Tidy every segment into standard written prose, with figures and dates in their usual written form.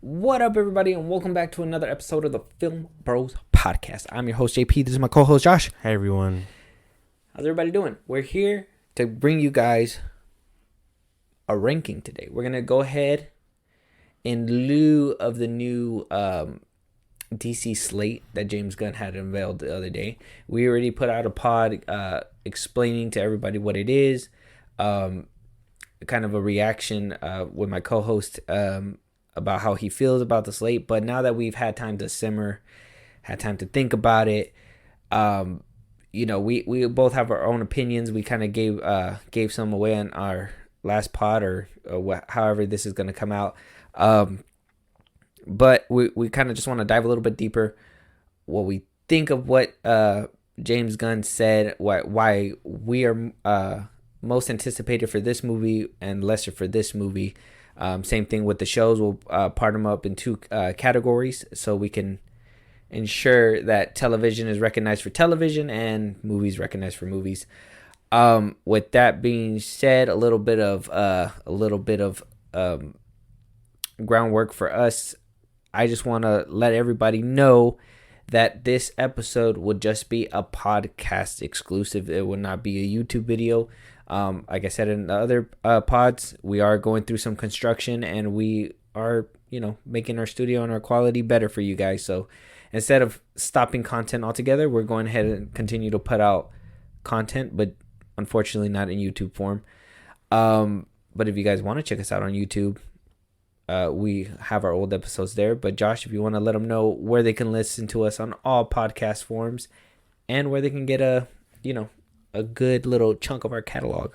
What up, everybody, and welcome back to another episode of the FilmBros podcast. I'm your host, JP. This is my co-host, Josh. Hey, everyone. How's everybody doing? We're here to bring you guys a ranking today. We're going to go ahead, in lieu of the new DC slate that James Gunn had unveiled the other day. We already put out a pod explaining to everybody what it is, kind of a reaction with my co-host about how he feels about the slate. But now that we've had time to simmer, had time to think about it, we both have our own opinions. We kind of gave some away on our last pod or however this is going to come out. But we kind of just want to dive a little bit deeper, what we think of what James Gunn said, why we are most anticipated for this movie and lesser for this movie. Same thing with the shows. We'll part them up in two categories so we can ensure that television is recognized for television and movies recognized for movies. With that being said, a little bit of groundwork for us. I just want to let everybody know that this episode would just be a podcast exclusive. It would not be a YouTube video. Like I said in the other pods, we are going through some construction and we are, making our studio and our quality better for you guys. So instead of stopping content altogether, we're going ahead and continue to put out content, but unfortunately not in YouTube form. But if you guys want to check us out on YouTube, we have our old episodes there. But Josh, if you want to let them know where they can listen to us on all podcast forms and where they can get a good little chunk of our catalog.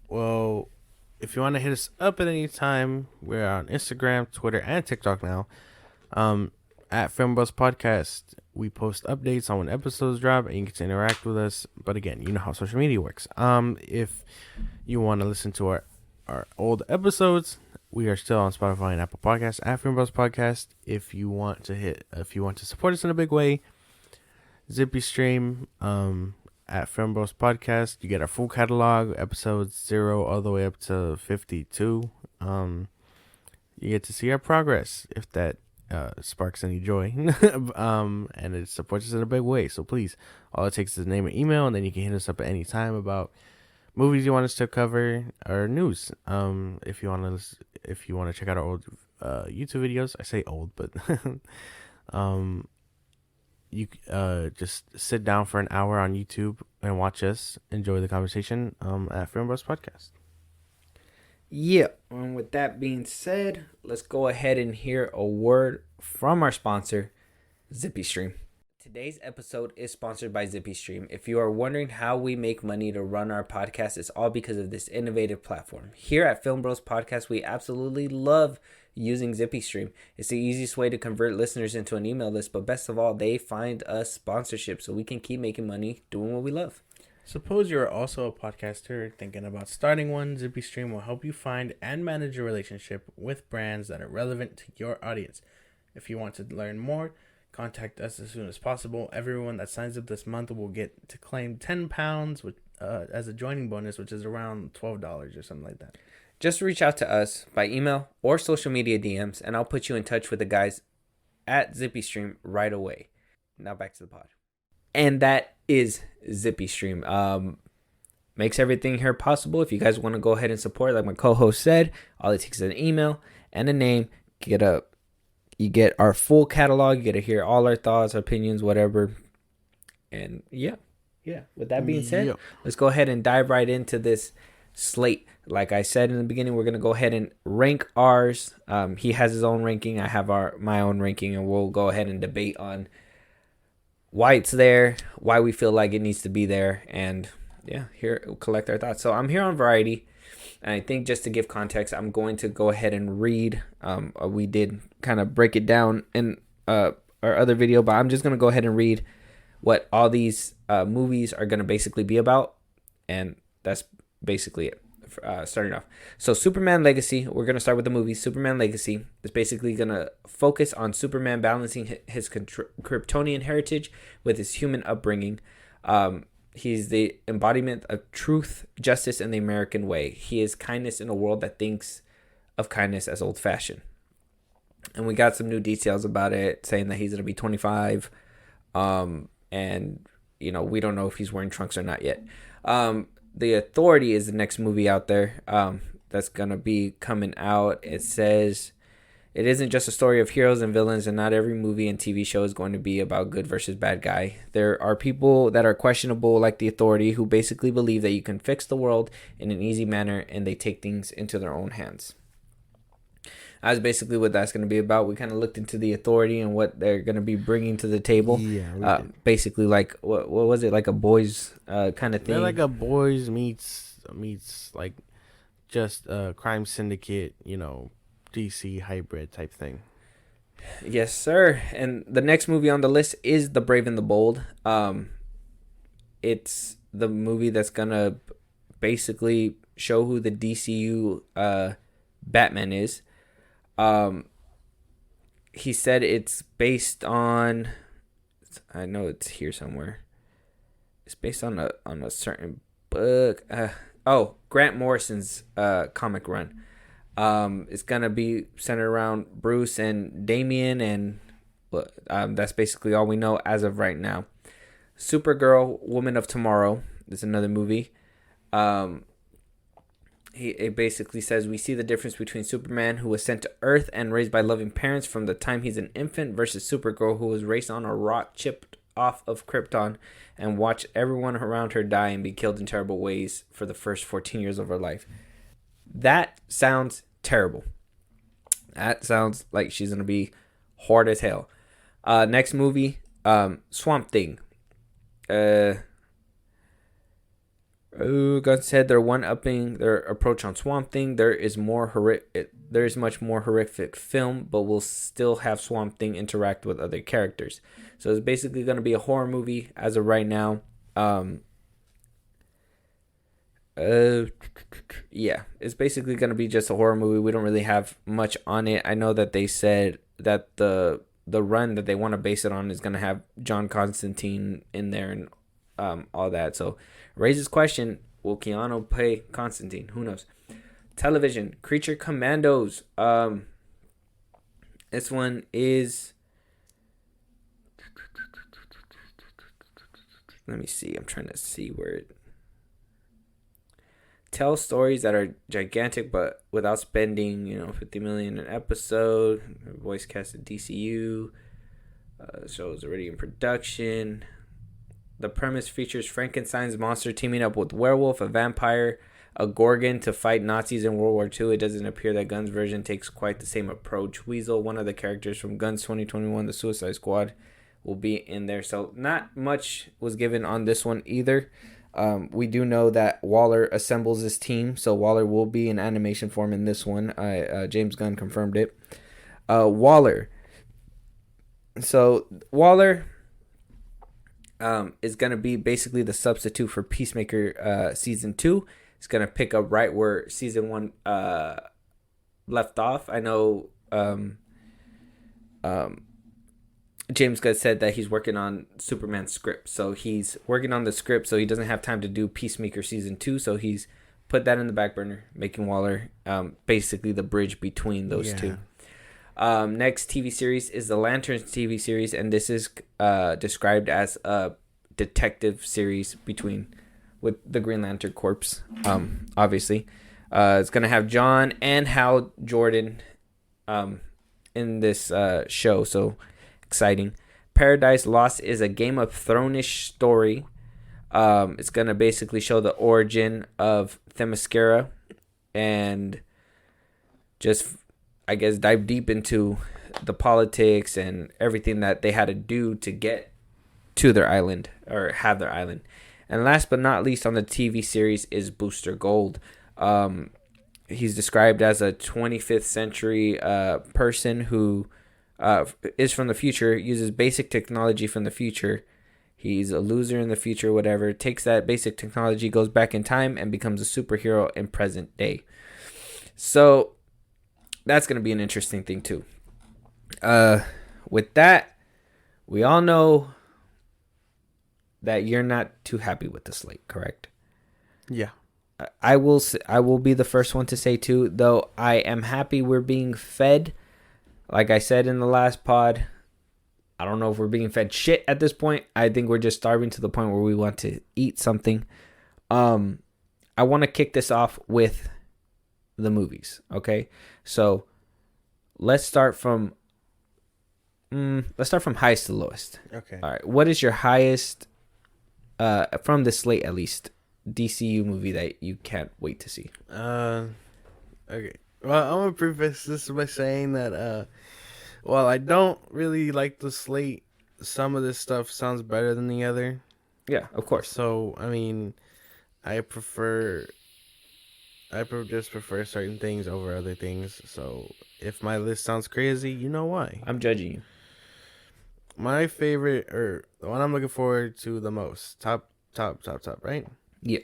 Well, if you want to hit us up at any time, we're on Instagram, Twitter, and TikTok now. At FilmBros Podcast, we post updates on when episodes drop, and you get to interact with us. But again, you know how social media works. If you want to listen to our old episodes, we are still on Spotify and Apple Podcasts at FilmBros Podcast. If you want to support us in a big way, Zippy Stream, at FilmBros Podcast, you get our full catalog, episodes 0 all the way up to 52. You get to see our progress if that sparks any joy. And it supports us in a big way. So please, all it takes is a name and email, and then you can hit us up at any time about movies you want us to cover or news. If you want to check out our old YouTube videos, I say old, but you just sit down for an hour on YouTube and watch us enjoy the conversation at FilmBros Podcast. Yeah, and with that being said, let's go ahead and hear a word from our sponsor, ZippyStream. Today's episode is sponsored by ZippyStream. If you are wondering how we make money to run our podcast, it's all because of this innovative platform. Here at FilmBros Podcast, we absolutely love using ZippyStream. It's the easiest way to convert listeners into an email list, but best of all, they find us sponsorship so we can keep making money doing what we love. Suppose you're also a podcaster thinking about starting one. ZippyStream will help you find and manage a relationship with brands that are relevant to your audience. If you want to learn more, contact us as soon as possible. Everyone that signs up this month will get to claim £10 as a joining bonus, which is around $12 or something like that. Just reach out to us by email or social media DMs, and I'll put you in touch with the guys at ZippyStream right away. Now back to the pod. And that is ZippyStream. Makes everything here possible. If you guys want to go ahead and support, like my co-host said, all it takes is an email and a name. You get our full catalog. You get to hear all our thoughts, opinions, whatever. And yeah. With that being said, Let's go ahead and dive right into this slate. Like I said in the beginning, we're going to go ahead and rank ours. He has his own ranking. I have my own ranking, and we'll go ahead and debate on why it's there, why we feel like it needs to be there, and here we'll collect our thoughts. So I'm here on Variety, and I think just to give context, I'm going to go ahead and read. We did kind of break it down in our other video, but I'm just going to go ahead and read what all these movies are going to basically be about, and that's basically it. Starting off, so Superman Legacy, we're going to start with the movie. Superman Legacy is basically going to focus on Superman balancing his Kryptonian heritage with his human upbringing. He's the embodiment of truth, justice, and the American way. He is kindness in a world that thinks of kindness as old-fashioned. And we got some new details about it, saying that he's going to be 25. And, you know, we don't know if he's wearing trunks or not yet. The Authority is the next movie out there that's going to be coming out. It says it isn't just a story of heroes and villains, and not every movie and TV show is going to be about good versus bad guy. There are people that are questionable, like the Authority, who basically believe that you can fix the world in an easy manner, and they take things into their own hands. That's basically what that's going to be about. We kind of looked into the Authority and what they're going to be bringing to the table. Yeah, basically, like what was it, like a boys kind of thing? They're like a boys meets like just a crime syndicate, you know, DC hybrid type thing. Yes, sir. And the next movie on the list is The Brave and the Bold. It's the movie that's gonna basically show who the DCU Batman is. He said it's based on, I know it's here somewhere. It's based on a certain book. Grant Morrison's comic run. It's gonna be centered around Bruce and Damian, and that's basically all we know as of right now. Supergirl, Woman of Tomorrow is another movie. It basically says we see the difference between Superman, who was sent to Earth and raised by loving parents from the time he's an infant, versus Supergirl, who was raised on a rock chipped off of Krypton and watched everyone around her die and be killed in terrible ways for the first 14 years of her life. That sounds terrible. That sounds like she's going to be hard as hell. Next movie, Swamp Thing. Gunn said they're one-upping their approach on Swamp Thing. There is much more horrific film, but we'll still have Swamp Thing interact with other characters. So it's basically going to be a horror movie as of right now. Yeah, it's basically going to be just a horror movie. We don't really have much on it. I know that they said that the run that they want to base it on is going to have John Constantine in there and all that. So raises question, will Keanu play Constantine? Who knows? Television, Creature Commandos. This one is, let me see. I'm trying to see where it tells stories that are gigantic, but without spending, $50 million an episode. Voice cast at DCU. Show's already in production. The premise features Frankenstein's monster teaming up with werewolf, a vampire, a gorgon to fight Nazis in World War II. It doesn't appear that Gunn's version takes quite the same approach. Weasel, one of the characters from Gunn's 2021, The Suicide Squad, will be in there. So not much was given on this one either. We do know that Waller assembles his team, so Waller will be in animation form in this one. James Gunn confirmed it. Waller. So Waller is going to be basically the substitute for Peacemaker season 2. It's going to pick up right where season 1 left off. I know James Gunn said that he's working on Superman's script. So he's working on the script, so he doesn't have time to do Peacemaker season 2. So he's put that in the back burner, making Waller basically the bridge between those two. Next TV series is the Lanterns TV series, and this is described as a detective series with the Green Lantern Corps. Obviously, it's gonna have John and Hal Jordan in this show, so exciting. Paradise Lost is a Game of Thrones-ish story. It's gonna basically show the origin of Themyscira and just, I guess, dive deep into the politics and everything that they had to do to get to their island or have their island. And last but not least on the TV series is Booster Gold. He's described as a 25th century person who is from the future, uses basic technology from the future. He's a loser in the future, whatever. Takes that basic technology, goes back in time, and becomes a superhero in present day. So that's going to be an interesting thing too. With that, we all know that you're not too happy with the slate, correct? Yeah. I will be the first one to say too, though I am happy we're being fed Like I said in the last pod, I don't know if we're being fed shit at this point. I think we're just starving to the point where we want to eat something. I want to kick this off with the movies, okay? So let's start from highest to lowest. Okay. All right. What is your highest from the slate at least DCU movie that you can't wait to see? Okay. Well, I'm gonna preface this by saying that while I don't really like the slate, some of this stuff sounds better than the other. Yeah, of course. So I mean, I just prefer certain things over other things. So if my list sounds crazy, you know why. I'm judging you. My favorite, or the one I'm looking forward to the most, top, right? Yeah.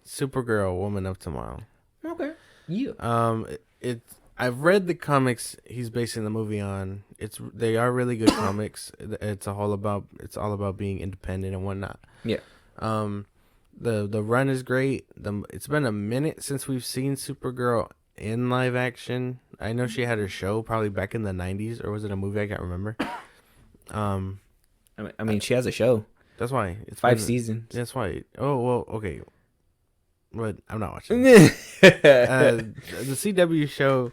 Supergirl, Woman of Tomorrow. Okay. Yeah. I've read the comics he's basing the movie on. They are really good comics. It's all about being independent and whatnot. Yeah. The run is great. It's been a minute since we've seen Supergirl in live action. I know she had her show probably back in the 90s, or was it a movie? I can't remember. I mean, she has a show. That's why it's 5 seasons. That's why. Oh well, okay. But I'm not watching. The The CW show,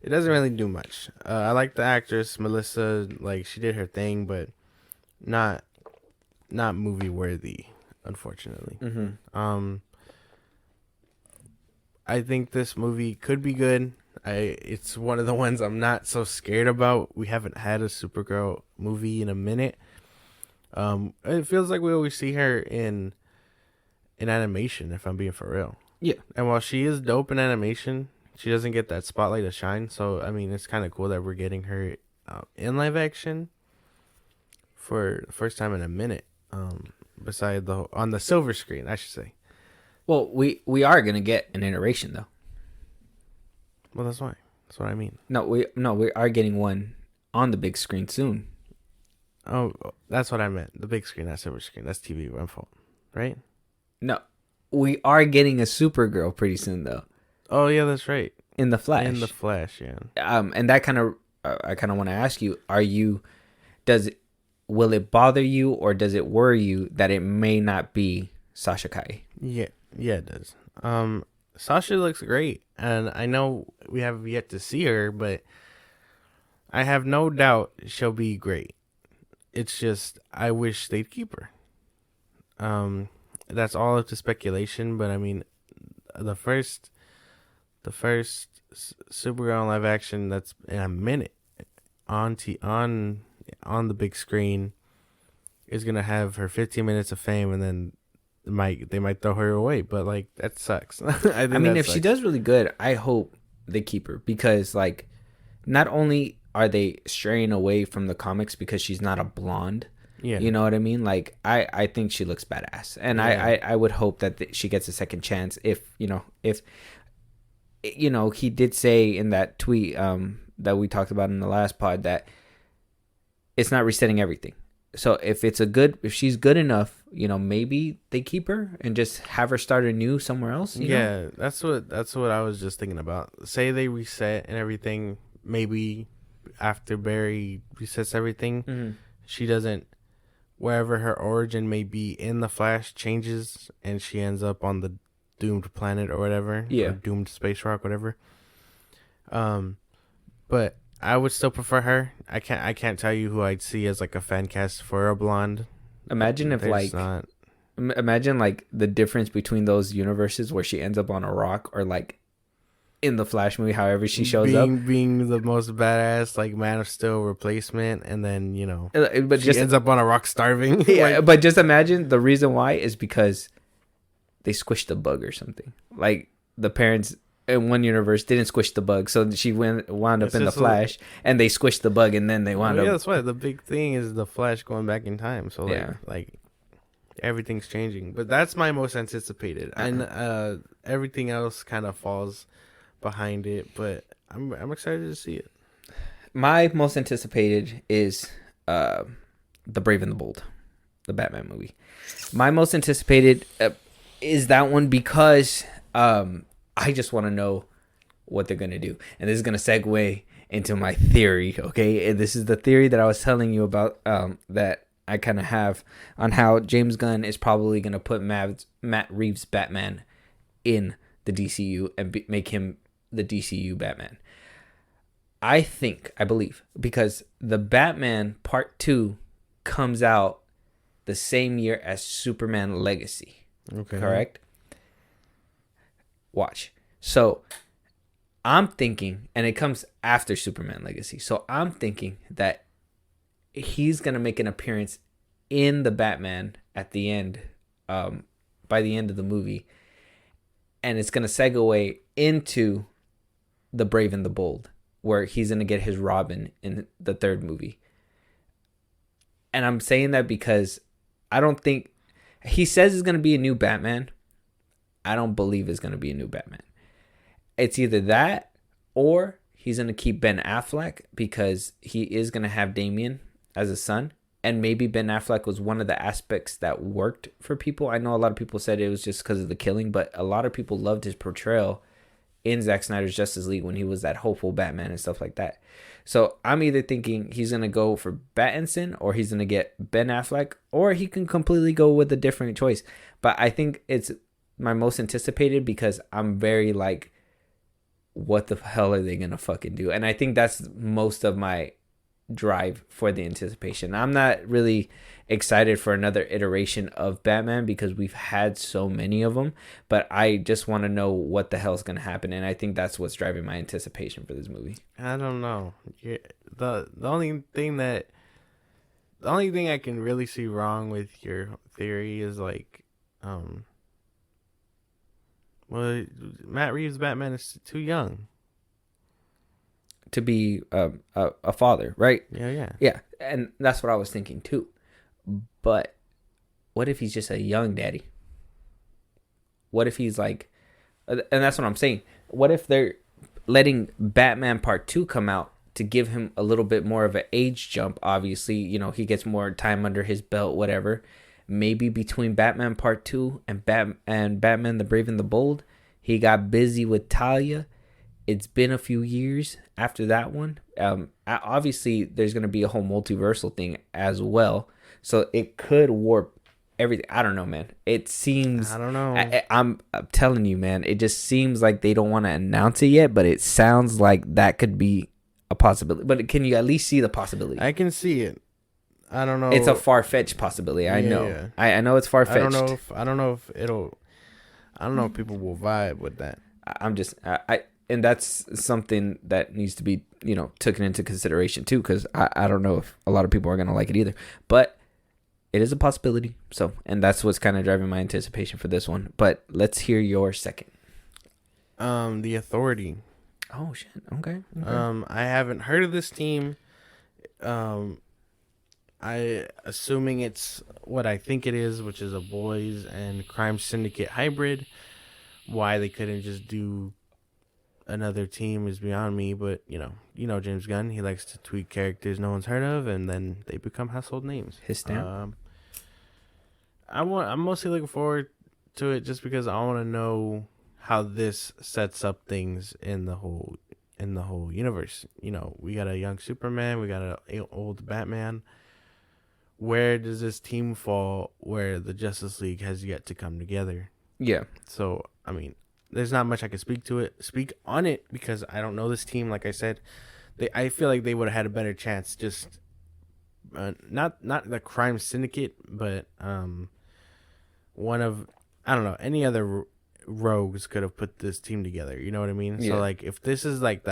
it doesn't really do much. I like the actress Melissa, like she did her thing, but not movie worthy, unfortunately. Mm-hmm. I think this movie could be good. It's one of the ones I'm not so scared about. We haven't had a Supergirl movie in a minute. It feels like we always see her in animation, if I'm being for real. Yeah. And while she is dope in animation, she doesn't get that spotlight to shine. So, I mean, it's kind of cool that we're getting her in live action for the first time in a minute. Beside on the silver screen, I should say. Well, we are gonna get an iteration though. Well, that's why. That's what I mean. No, we are getting one on the big screen soon. Oh, that's what I meant. The big screen, not silver screen. That's TV. My fault. Right? No, we are getting a Supergirl pretty soon though. Oh yeah, that's right. In the Flash. In the Flash, yeah. And that kind of I kind of want to ask you: will it bother you or does it worry you that it may not be Sasha Kai? Yeah, it does. Sasha looks great, and I know we have yet to see her, but I have no doubt she'll be great. It's just I wish they'd keep her. That's all up to speculation, but I mean, the first Supergirl live action that's in a minute on the big screen is gonna have her 15 minutes of fame, and then they might throw her away. But like that sucks. I mean, if she does really good, I hope they keep her, because like not only are they straying away from the comics because she's not a blonde. Yeah. You know what I mean? Like, I think she looks badass. And yeah. I would hope that she gets a second chance if he did say in that tweet that we talked about in the last pod that it's not resetting everything. So if she's good enough, maybe they keep her and just have her start anew somewhere else. You know? That's what I was just thinking about. Say they reset and everything, maybe after Barry resets everything, mm-hmm. she doesn't, wherever her origin may be in the Flash changes and she ends up on the doomed planet or whatever. Yeah. Or doomed space rock, whatever. But I would still prefer her. I can't tell you who I'd see as like a fan cast for a blonde. Imagine if imagine like the difference between those universes where she ends up on a rock or like in the Flash movie, however she shows up. Being the most badass like Man of Steel replacement, and then, but she ends up on a rock starving. Yeah, but just imagine the reason why is because they squished the bug or something. Like the parents in one universe didn't squish the bug, so she wound up in the Flash, and they squished the bug, and then they wound up. Yeah, that's why the big thing is the Flash going back in time. So like everything's changing, but that's my most anticipated, and everything else kind of falls behind it. But I'm excited to see it. My most anticipated is The Brave and the Bold, the Batman movie. My most anticipated is that one because I just want to know what they're going to do. And this is going to segue into my theory, okay? And this is the theory that I was telling you about, that I kind of have on how James Gunn is probably going to put Matt Reeves' Batman in the DCU and make him the DCU Batman. I believe, because the Batman Part 2 comes out the same year as Superman Legacy. Okay. Correct? Watch. So I'm thinking, and it comes after Superman Legacy. So I'm thinking that he's going to make an appearance in the Batman at the end, by the end of the movie. And it's going to segue into The Brave and the Bold, where he's going to get his Robin in the third movie. And I'm saying that because I don't think, he says it's going to be a new Batman. I don't believe it's going to be a new Batman. It's either that or he's going to keep Ben Affleck because he is going to have Damian as a son. And maybe Ben Affleck was one of the aspects that worked for people. I know a lot of people said it was just because of the killing, but a lot of people loved his portrayal in Zack Snyder's Justice League when he was that hopeful Batman and stuff like that. So I'm either thinking he's going to go for Pattinson, or he's going to get Ben Affleck, or he can completely go with a different choice. But I think it's my most anticipated because I'm very like, what the hell are they going to fucking do? And I think that's most of my drive for the anticipation. I'm not really excited for another iteration of Batman because we've had so many of them, but I just want to know what the hell's going to happen, and I think that's what's driving my anticipation for this movie. I don't know. The only thing I can really see wrong with your theory is like, well, Matt Reeves' Batman is too young to be a father, right? Yeah. And that's what I was thinking too. But what if he's just a young daddy? What if he's like, and that's what I'm saying. What if they're letting Batman Part 2 come out to give him a little bit more of an age jump? Obviously, you know, he gets more time under his belt, whatever. Maybe between Batman Part 2 and Batman the Brave and the Bold, he got busy with Talia. It's been a few years after that one. Obviously, there's going to be a whole multiversal thing as well. So it could warp everything. I don't know, man. It seems... I don't know. I'm telling you, man. It just seems like they don't want to announce it yet, but it sounds like that could be a possibility. But can you at least see the possibility? I can see it. I don't know. It's a far-fetched possibility. I know. Yeah. I know it's far-fetched. I don't know if people will vibe with that. And that's something that needs to be, you know, taken into consideration too, because I don't know if a lot of people are going to like it either. But it is a possibility. So, and that's what's kind of driving my anticipation for this one. But let's hear your second. The Authority. Oh, shit. Okay. I haven't heard of this team. Assuming it's what I think it is, which is a boys and crime syndicate hybrid. Why they couldn't just do another team is beyond me, but you know James Gunn, he likes to tweak characters no one's heard of, and then they become household names. His stamp. I'm mostly looking forward to it just because I want to know how this sets up things in the whole universe. You know, we got a young Superman, we got an old Batman. Where does this team fall where the Justice League has yet to come together? Yeah. So, I mean, there's not much I can speak on it because I don't know this team. Like I said, I feel like they would have had a better chance. Just not the crime syndicate, but one of, I don't know, any other rogues could have put this team together. You know what I mean? Yeah. So like, if this is like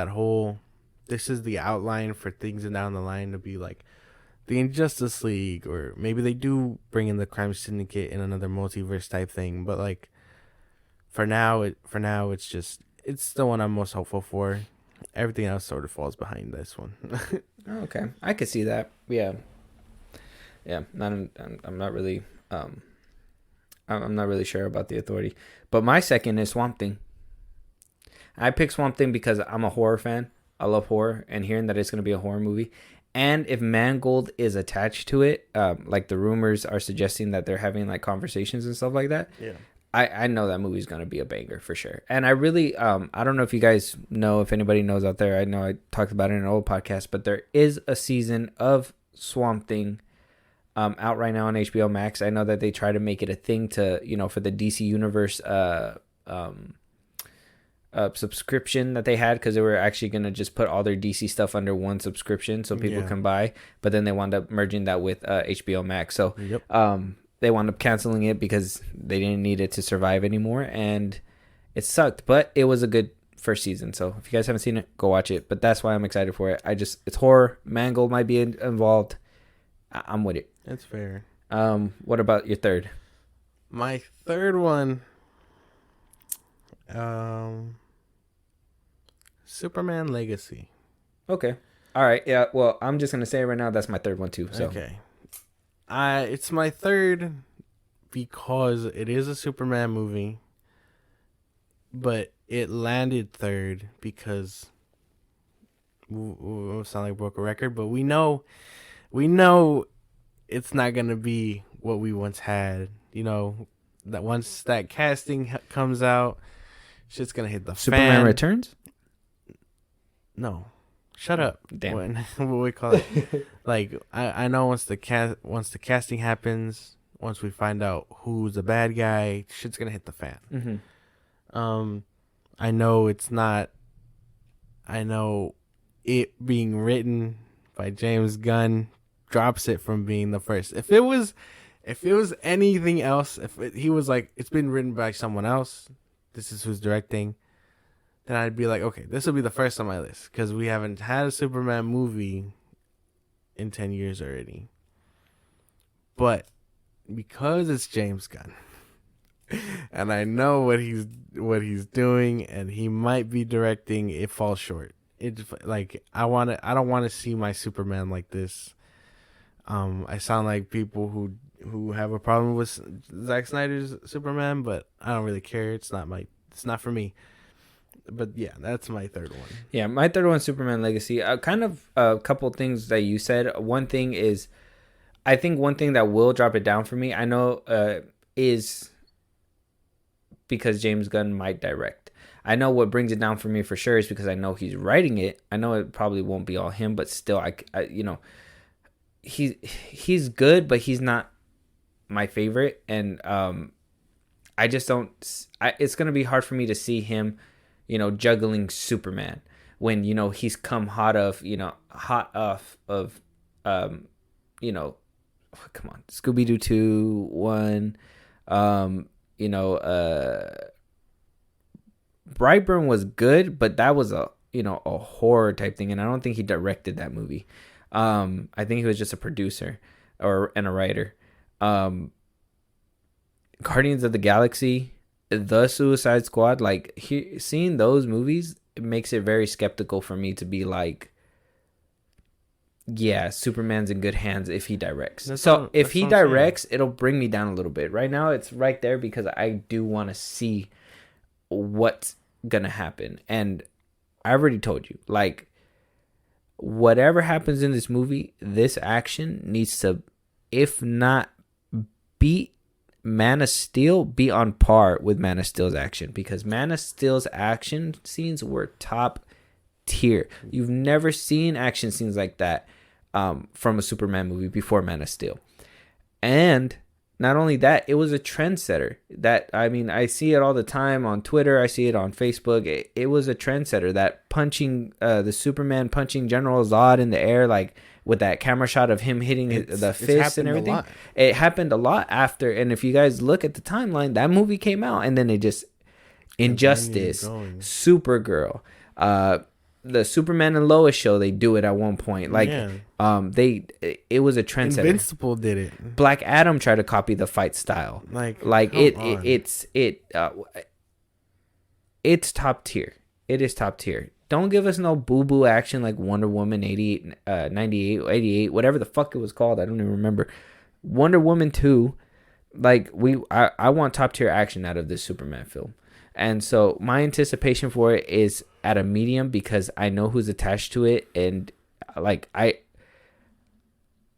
this is the outline for things down the line to be like the Injustice League, or maybe they do bring in the crime syndicate in another multiverse type thing, but like. For now, it's the one I'm most hopeful for. Everything else sort of falls behind this one. Okay, I could see that. Yeah. I'm not really I'm not really sure about the Authority, but my second is Swamp Thing. I picked Swamp Thing because I'm a horror fan. I love horror, and hearing that it's going to be a horror movie, and if Mangold is attached to it, like the rumors are suggesting that they're having like conversations and stuff like that. Yeah. I know that movie's gonna be a banger for sure. And I really I don't know if you guys know, if anybody knows out there. I know I talked about it in an old podcast, but there is a season of Swamp Thing out right now on HBO Max. I know that they try to make it a thing to, for the DC Universe subscription that they had, because they were actually going to just put all their DC stuff under one subscription so people can buy, but then they wound up merging that with HBO Max. So they wound up canceling it because they didn't need it to survive anymore, and it sucked, but it was a good first season. So if you guys haven't seen it, go watch it. But that's why I'm excited for it. It's horror. Mangold might be involved. I'm with it. That's fair. What about your third? My third one, Superman Legacy. Okay. All right. Yeah. Well, I'm just gonna say right now that's my third one too. So. Okay. It's my third because it is a Superman movie, but it landed third because we'll sound like a broken record, but we know it's not gonna be what we once had. That once that casting comes out, shit's gonna hit the Superman fan. Returns? No, shut up. Damn. What we call it? Like I know once the casting happens, once we find out who's the bad guy, shit's gonna hit the fan. Mm-hmm. I know it's not. I know it being written by James Gunn drops it from being the first. If it was anything else, he was like, it's been written by someone else, this is who's directing, then I'd be like, okay, this will be the first on my list, because we haven't had a Superman movie in 10 years already. But because it's James Gunn, and I know what he's doing, and he might be directing, it falls short. It like I don't want to see my Superman like this. I sound like people who have a problem with Zack Snyder's Superman, but I don't really care. It's not for me. But yeah, that's my third one. Yeah, my third one, Superman Legacy. Kind of a couple things that you said. One thing is, I think one thing that will drop it down for me, I know, is because James Gunn might direct. I know what brings it down for me for sure is because I know he's writing it. I know it probably won't be all him, but still, I he's good, but he's not my favorite, and I just don't. It's gonna be hard for me to see him, juggling Superman when he's come hot off of come on, Scooby-Doo 2, 1, Brightburn was good, but that was a horror type thing, and I don't think he directed that movie. I think he was just a producer and a writer. Guardians of the Galaxy, The Suicide Squad, seeing those movies, it makes it very skeptical for me to be like, yeah, Superman's in good hands if he directs. If he directs, it'll bring me down a little bit. Right now, it's right there because I do want to see what's gonna happen. And I already told you, whatever happens in this movie, this action needs to, if not beat Man of Steel, be on par with Man of Steel's action, because Man of Steel's action scenes were top tier. You've never seen action scenes like that from a Superman movie before Man of Steel. And not only that, it was a trendsetter. I see it all the time on Twitter. I see it on Facebook. It was a trendsetter. That punching, the Superman punching General Zod in the air, with that camera shot of him hitting the fist and everything. It happened a lot after. And if you guys look at the timeline, that movie came out, and then it just Injustice, Supergirl, the Superman and Lois show, they do it at one point. It was a trendsetter. Invincible did it. Black Adam tried to copy the fight style. It's top tier. It is top tier. Don't give us no boo-boo action like Wonder Woman 88, 98, 88, whatever the fuck it was called. I don't even remember. Wonder Woman 2, I want top tier action out of this Superman film. And so my anticipation for it is at a medium, because I know who's attached to it, and I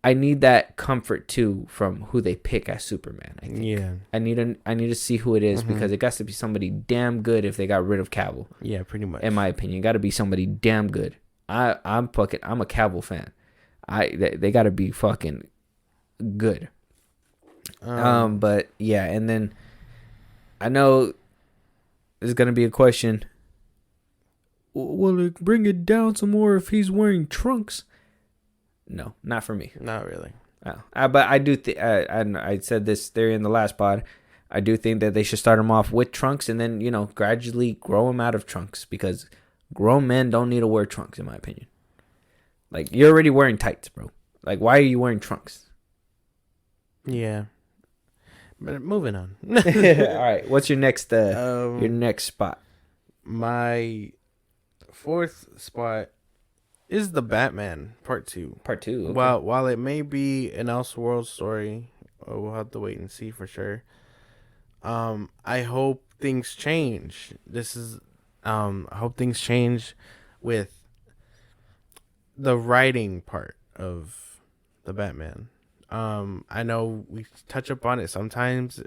I need that comfort too from who they pick as Superman. I think. Yeah. I need to see who it is because it got to be somebody damn good if they got rid of Cavill. Yeah, pretty much. In my opinion, got to be somebody damn good. I'm a Cavill fan. They got to be fucking good. But yeah, and then I know there's gonna be a question. Will it bring it down some more if he's wearing trunks? No, not for me. Not really. Oh. But I do think I said this theory in the last pod. I do think that they should start him off with trunks and then gradually grow him out of trunks because grown men don't need to wear trunks in my opinion. Like you're already wearing tights, bro. Like why are you wearing trunks? Yeah. But moving on. All right. What's your next spot? My fourth spot is the Batman Part 2. Part 2. Okay. While it may be an Elseworld story, we'll have to wait and see for sure. I hope things change. I hope things change with the writing part of the Batman. I know we touch upon it sometimes.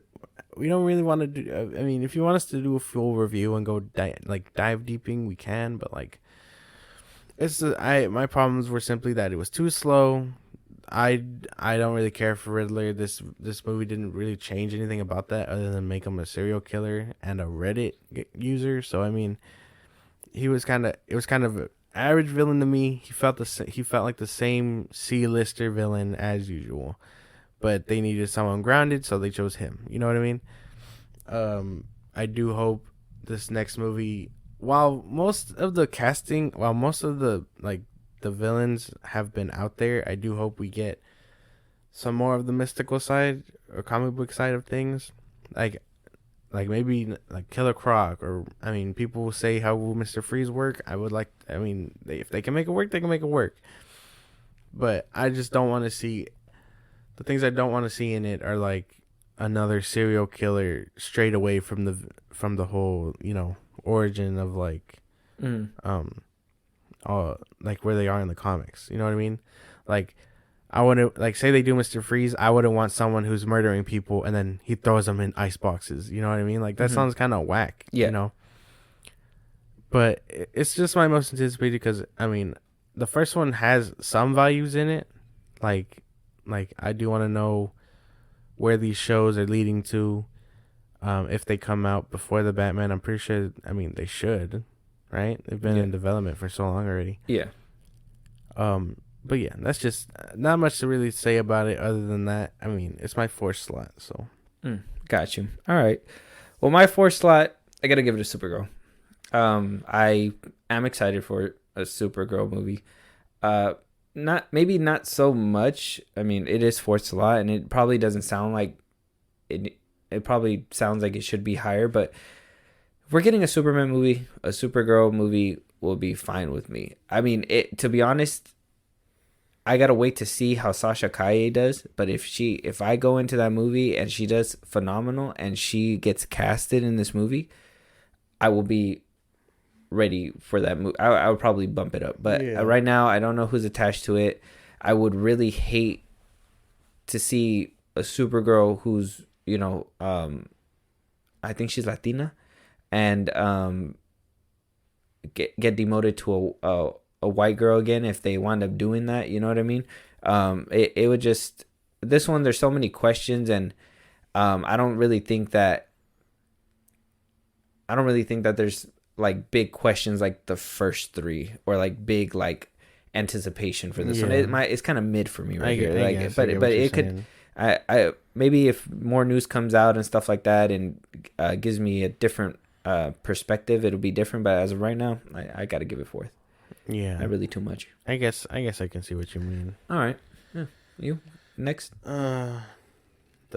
We don't really want to do. I mean, if you want us to do a full review and go dive deeping, we can. But like, my problems were simply that it was too slow. I don't really care for Riddler. This movie didn't really change anything about that other than make him a serial killer and a Reddit user. So I mean, it was kind of an average villain to me. He felt like the same C-lister villain as usual, but they needed someone grounded, so they chose him. You know what I mean? I do hope this next movie, while most of the the villains have been out there, I do hope we get some more of the mystical side or comic book side of things, like maybe like Killer Croc, or I mean, people will say how will Mr. Freeze work. If they can make it work, they can make it work. But I just don't want to see the things I don't want to see in it are like another serial killer straight away from the whole origin of like like where they are in the comics. You know what I mean? Like I wouldn't say they do Mr. Freeze. I wouldn't want someone who's murdering people and then he throws them in ice boxes. You know what I mean? Like that sounds kind of whack. Yeah. But it's just my most anticipated because I mean the first one has some values in it. Like I do want to know where these shows are leading to. If they come out before the Batman, I'm pretty sure. I mean, they should, right? They've been in development for so long already. Yeah. But yeah, that's just not much to really say about it other than that. I mean, it's my fourth slot, so. Got you. All right. Well, my fourth slot, I got to give it to Supergirl. I am excited for a Supergirl movie. Not so much. I mean, it is fourth slot, and it probably doesn't sound like it. It probably sounds like it should be higher, but if we're getting a Superman movie, a Supergirl movie will be fine with me. I mean, to be honest, I gotta wait to see how Sasha Calle does. But if I go into that movie and she does phenomenal and she gets casted in this movie, I will be ready for that movie. I would probably bump it up. But right now, I don't know who's attached to it. I would really hate to see a Supergirl who's, I think she's Latina, and get demoted to a white girl again if they wind up doing that. You know what I mean? It would just, this one, there's so many questions, and I don't really think that there's like big questions like the first three, or like big like anticipation for this one. It's kind of mid for me right here. But it could. I maybe if more news comes out and stuff like that and gives me a different perspective, it'll be different. But as of right now, I got to give it fourth. Yeah, not really too much. I guess I can see what you mean. All right, yeah. You next? The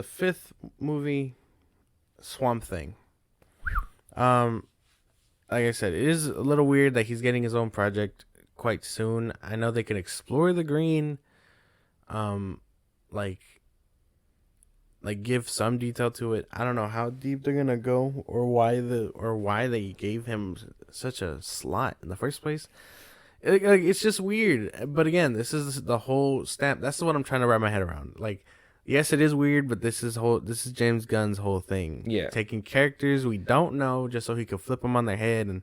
fifth movie, Swamp Thing. Like I said, it is a little weird that he's getting his own project quite soon. I know they can explore the green, like give some detail to it. I don't know how deep they're gonna go, or why they gave him such a slot in the first place. It's just weird. But again, this is the whole stamp. That's what I'm trying to wrap my head around. Like, yes, it is weird, but this is James Gunn's whole thing. Yeah. Taking characters we don't know just so he could flip them on their head and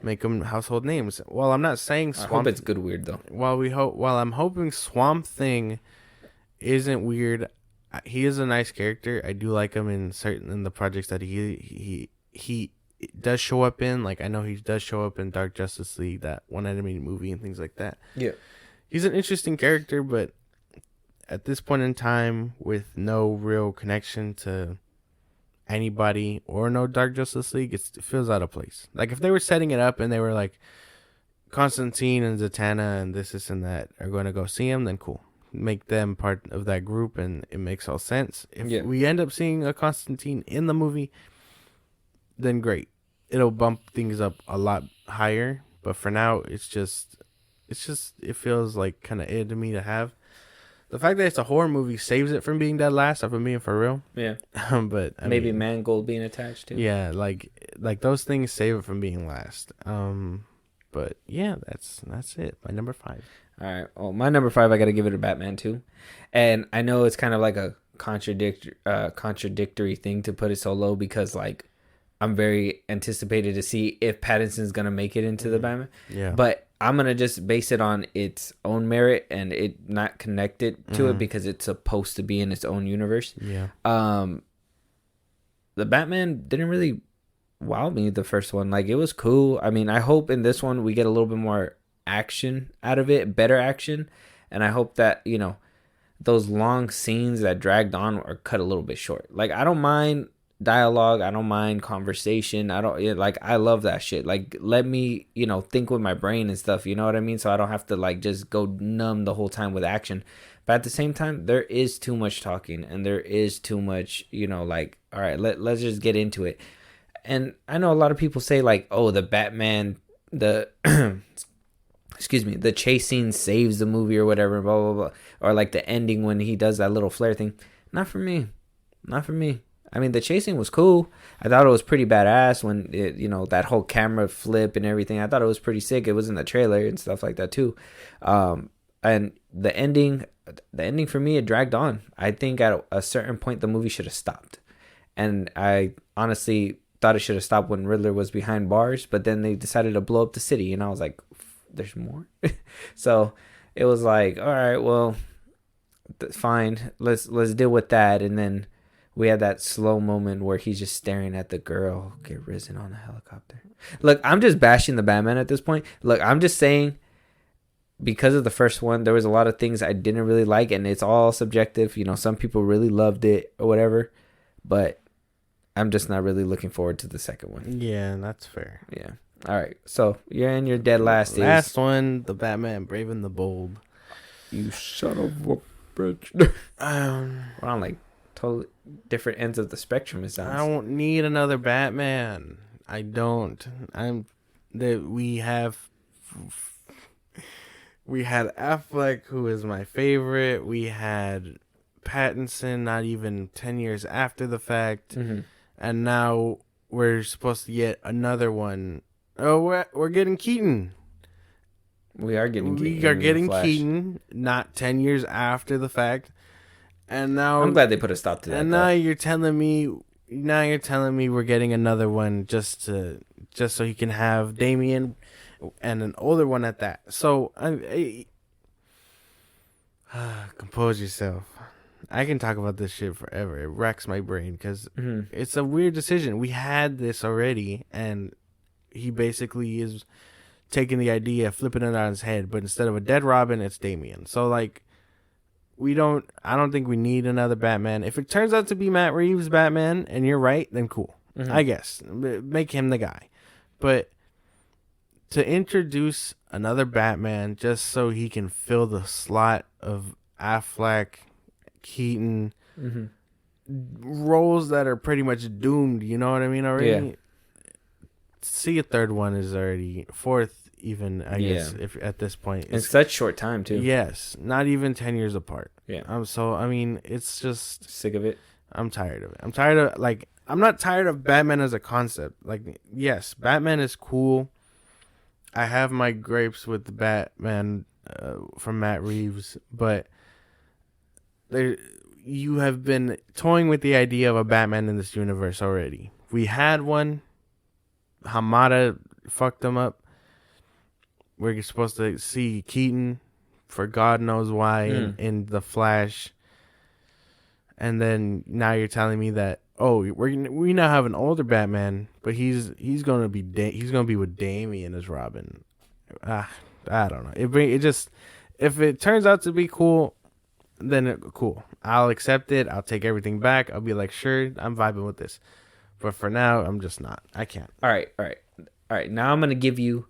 make them household names. Well, I'm not saying I hope it's good weird though. While I'm hoping Swamp Thing isn't weird, he is a nice character. I do like him in the projects that he does show up in. Like, I know he does show up in Dark Justice League, that one animated movie and things like that. Yeah. He's an interesting character, but at this point in time, with no real connection to anybody or no Dark Justice League, it feels out of place. Like, if they were setting it up and they were like, Constantine and Zatanna and this and that are going to go see him, then cool. Make them part of that group and it makes all sense. If we end up seeing a Constantine in the movie, then great. It'll bump things up a lot higher. But for now, it feels like kind of it to me to have. The fact that it's a horror movie saves it from being dead last, if I'm being for real. Yeah. But maybe Mangold being attached to. Yeah, like those things save it from being last. But yeah, that's it. My number 5. All right. Well, my number 5, I got to give it to Batman too. And I know it's kind of like a contradictory thing to put it so low, because like I'm very anticipated to see if Pattinson's gonna make it into the Batman. Yeah. But I'm gonna just base it on its own merit and it not connected to it because it's supposed to be in its own universe. Yeah. The Batman didn't really wow me the first one. Like, it was cool. I mean, I hope in this one we get a little bit more action out of it, better action, and I hope that, you know, those long scenes that dragged on are cut a little bit short. Like, I don't mind dialogue, I don't mind conversation, I love that shit. Like, let me, you know, think with my brain and stuff, you know what I mean? So I don't have to like just go numb the whole time with action. But at the same time, there is too much talking and there is too much, you know, like, all right, let's just get into it. And I know a lot of people say like, oh, the Batman, the the chase scene saves the movie or whatever, blah blah blah, or like the ending when he does that little flare thing. Not for me. I mean, the chasing was cool. I thought it was pretty badass when it, you know, that whole camera flip and everything. I thought it was pretty sick. It was in the trailer and stuff like that too. And the ending for me, it dragged on. I think at a certain point the movie should have stopped. And I honestly thought it should have stopped when Riddler was behind bars, but then they decided to blow up the city, and I was like, there's more. So it was like, all right, well, fine, let's deal with that. And then we had that slow moment where he's just staring at the girl get risen on a helicopter. Look, I'm just bashing the Batman at this point. Look, I'm just saying, because of the first one, there was a lot of things I didn't really like, and it's all subjective. You know, some people really loved it or whatever, but I'm just not really looking forward to the second one. Yeah, that's fair. Yeah. All right. So you're in your dead last. Last one, the Batman Brave and the Bold. You son of a bitch. We're on like totally different ends of the spectrum. It sounds. I don't need another Batman. I don't. We had Affleck, who is my favorite. We had Pattinson, not even 10 years after the fact. Mm-hmm. And now we're supposed to get another one. Oh, we're getting Keaton. We are getting Keaton, not 10 years after the fact. And now I'm glad they put a stop to that. And now you're telling me we're getting another one just so he can have Damian and an older one at that. So compose yourself. I can talk about this shit forever. It wrecks my brain because it's a weird decision. We had this already, and he basically is taking the idea, flipping it on his head, but instead of a dead Robin, it's Damian. So like, I don't think we need another Batman. If it turns out to be Matt Reeves' Batman, and you're right, then cool. Mm-hmm. I guess make him the guy. But to introduce another Batman just so he can fill the slot of Affleck, Keaton, roles that are pretty much doomed, you know what I mean already? Yeah. See, a third one is already fourth, even, I guess, if at this point. In such short time, too. Yes, not even 10 years apart. Yeah. It's just... Sick of it? I'm tired of it. I'm not tired of Batman as a concept. Like, yes, Batman is cool. I have my grapes with the Batman from Matt Reeves, but there you have been toying with the idea of a Batman in this universe already. We had one. Hamada fucked them up. We're supposed to see Keaton for God knows why in The Flash. And then now you're telling me that we now have an older Batman, but he's gonna be with Damian as Robin. I don't know. It just, if it turns out to be cool, then cool. I'll accept it. I'll take everything back. I'll be like, sure, I'm vibing with this. But for now, I'm just not. I can't. All right. Now I'm gonna give you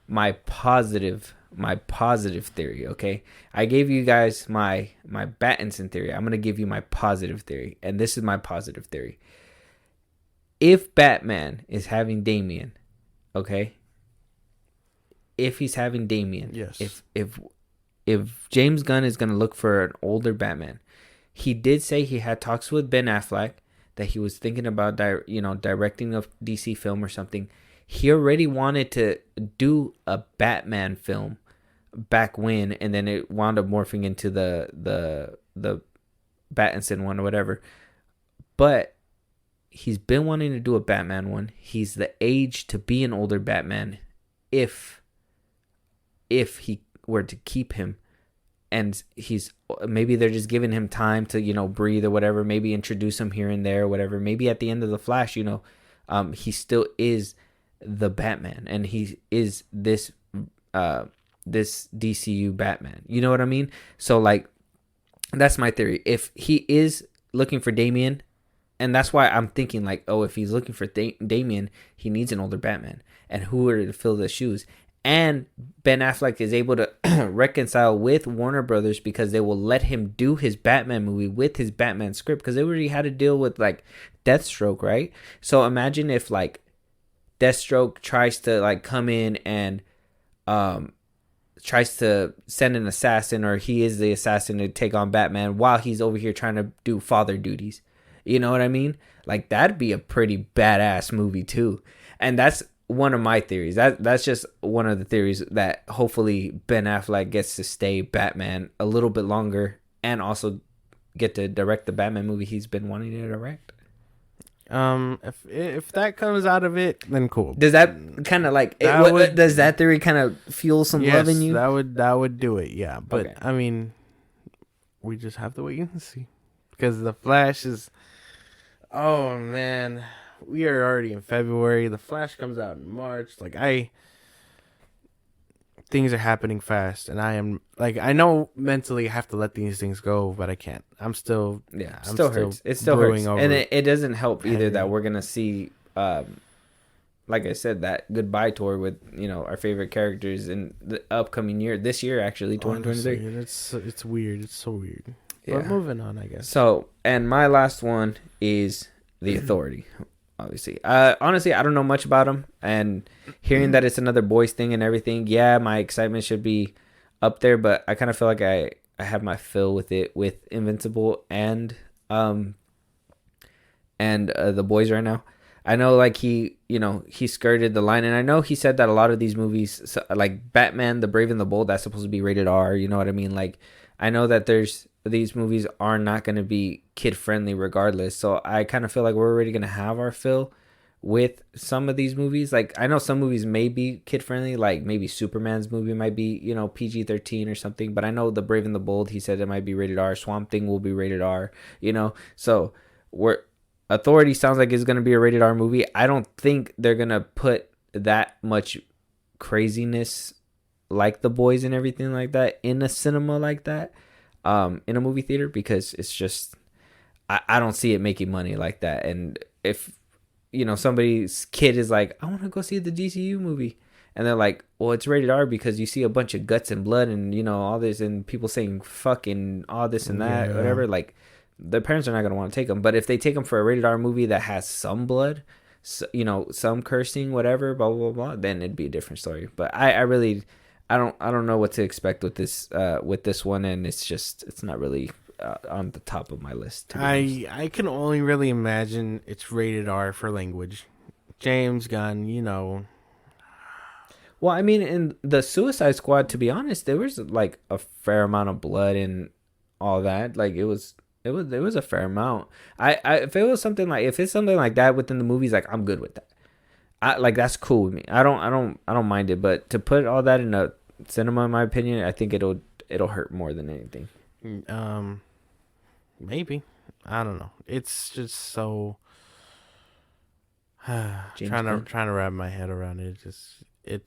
my positive theory. Okay, I gave you guys my Battinson theory. I'm gonna give you my positive theory, and this is my positive theory. If Batman is having Damian, okay, if he's having Damian, yes. If James Gunn is gonna look for an older Batman, he did say he had talks with Ben Affleck that he was thinking about directing a DC film or something. He already wanted to do a Batman film back when, and then it wound up morphing into the Battinson one or whatever. But he's been wanting to do a Batman one. He's the age to be an older Batman if he were to keep him. And maybe they're just giving him time to, breathe or whatever. Maybe introduce him here and there or whatever. Maybe at the end of The Flash, he still is the Batman, and he is this DCU Batman. You know what I mean? So like, that's my theory. If he is looking for Damian, and that's why I'm thinking like, if he's looking for Damian, he needs an older Batman, and who are to fill the shoes? And Ben Affleck is able to reconcile with Warner Brothers because they will let him do his Batman movie with his Batman script, because they already had to deal with like Deathstroke, right? So imagine if like Deathstroke tries to like come in and tries to send an assassin, or he is the assassin to take on Batman while he's over here trying to do father duties. You know what I mean? Like, that'd be a pretty badass movie too. And that's one of my theories. That's just one of the theories, that hopefully Ben Affleck gets to stay Batman a little bit longer and also get to direct the Batman movie he's been wanting to direct. If that comes out of it, then cool. Does that kind of like does that theory kind of fuel some love in you? That would do it, yeah. But okay. I mean, we just have to wait and see, because The Flash is. Oh man, we are already in February. The Flash comes out in March. Things are happening fast, and I know mentally I have to let these things go, but I can't. I'm still hurts. It still hurts, and it doesn't help either that we're gonna see, like I said, that goodbye tour with our favorite characters in the upcoming year. This year, actually, 2023. It's weird. It's so weird. Yeah. But moving on, I guess. So, and my last one is The Authority. Obviously, honestly, I don't know much about him, and hearing that it's another boys thing and everything, yeah, my excitement should be up there, but I kind of feel like I have my fill with it, with Invincible and The Boys right now. I know, like, he skirted the line, and I know he said that a lot of these movies, like Batman, The Brave and the Bold, that's supposed to be rated R. You know what I mean? Like, I know that these movies are not going to be kid friendly regardless. So I kind of feel like we're already going to have our fill with some of these movies. Like, I know some movies may be kid friendly, like maybe Superman's movie might be, PG-13 or something. But I know The Brave and the Bold, he said it might be rated R. Swamp Thing will be rated R, So Authority sounds like it's going to be a rated R movie. I don't think they're going to put that much craziness like The Boys and everything like that in a cinema like that. In a movie theater, because it's just I don't see it making money like that. And if somebody's kid is like, I want to go see the DCU movie, and they're like, well, it's rated R because you see a bunch of guts and blood and all this, and people saying fucking all this and that, whatever, like, the parents are not going to want to take them. But if they take them for a rated R movie that has some blood, some cursing, whatever, blah blah blah, then it'd be a different story. But I really I don't know what to expect with this one, and it's not really on the top of my list. I can only really imagine it's rated R for language. James Gunn, Well, I mean, in the Suicide Squad, to be honest, there was like a fair amount of blood and all that. Like it was a fair amount. If it was something like if it's something like that within the movies, like I'm good with that. I like that's cool with me. I don't mind it. But to put all that in a cinema, in my opinion, I think it'll hurt more than anything. Maybe. I don't know. It's just so trying to wrap my head around it.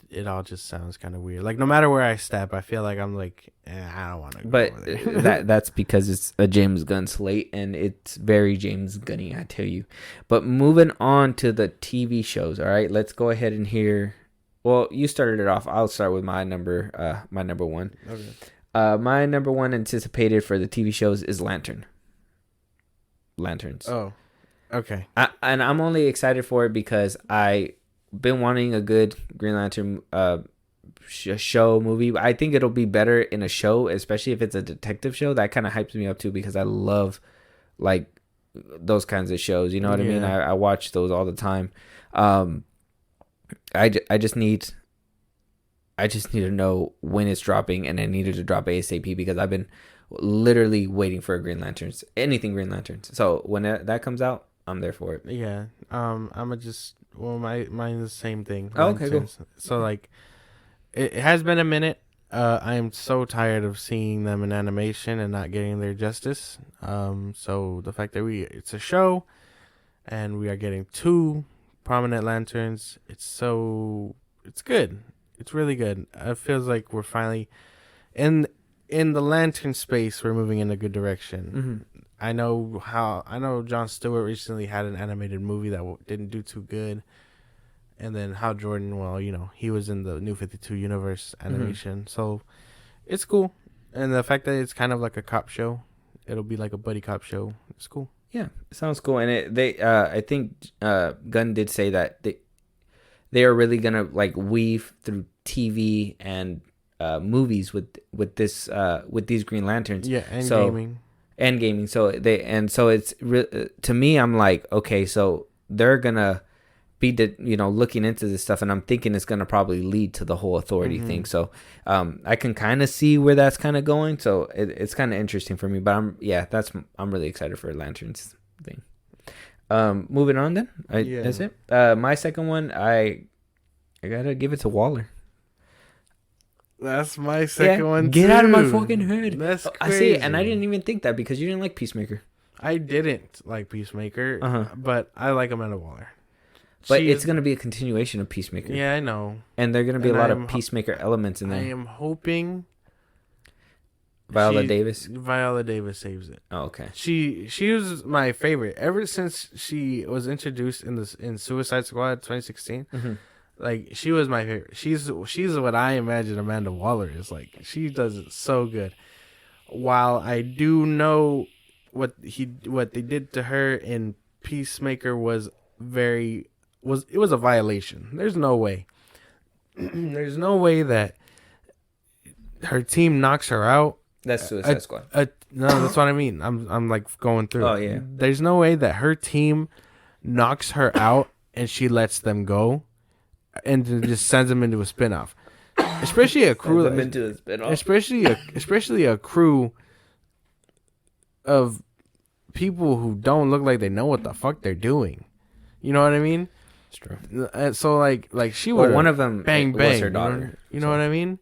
It all just sounds kind of weird. Like no matter where I step, I feel like I'm like I don't want to. But that's because it's a James Gunn slate and it's very James Gunny, I tell you. But moving on to the TV shows. All right, let's go ahead and hear. Well, you started it off. I'll start with my number one. Okay. My number one anticipated for the TV shows is Lanterns. Oh, okay. And I'm only excited for it because I been wanting a good Green Lantern show movie. I think it'll be better in a show, especially if it's a detective show. That kind of hypes me up too because I love like those kinds of shows. You know what I mean? I watch those all the time. I just need to know when it's dropping, and I needed to drop ASAP because I've been literally waiting for anything Green Lanterns. So when that comes out, I'm there for it. Yeah. I'ma just mine's the same thing. Oh, okay, cool. So like, it has been a minute. I am so tired of seeing them in animation and not getting their justice. So the fact that it's a show, and we are getting 2 prominent lanterns, it's good. It's really good. It feels like we're finally in the lantern space. We're moving in a good direction. Mm-hmm. I know Jon Stewart recently had an animated movie that didn't do too good. And then Hal Jordan, well, he was in the New 52 Universe animation. Mm-hmm. So it's cool. And the fact that it's kind of like a cop show, it'll be like a buddy cop show. It's cool. Yeah, it sounds cool. And I think Gunn did say that they are really going to like weave through TV and movies with these Green Lanterns. Yeah, and gaming. So it's to me, I'm like, okay, so they're gonna be looking into this stuff, and I'm thinking it's gonna probably lead to the whole authority thing. So I can kind of see where that's kind of going. So it's kind of interesting for me. But I'm really excited for Lanterns thing. Moving on then. That's it. My second one, I gotta give it to Waller. That's my second one. Get out of my fucking head. That's crazy. I see, and I didn't even think that because you didn't like Peacemaker. I didn't like Peacemaker, but I like Amanda Waller. But it's going to be a continuation of Peacemaker. Yeah, I know. And there are going to be a lot of Peacemaker elements in there. I am hoping Viola Davis saves it. Oh, okay. She was my favorite ever since she was introduced in Suicide Squad 2016. Mm-hmm. Like, she was my favorite. She's what I imagine Amanda Waller is like. She does it so good. While I do know what they did to her in Peacemaker was a violation. There's no way. There's no way that her team knocks her out. That's Suicide Squad. No, that's what I mean. I'm like going through. Oh yeah. There's no way that her team knocks her out and she lets them go. And just sends them into a spinoff, especially a crew. Especially a crew of people who don't look like they know what the fuck they're doing. You know what I mean? It's true. So like she would. One of them bang was her daughter. You know what I mean?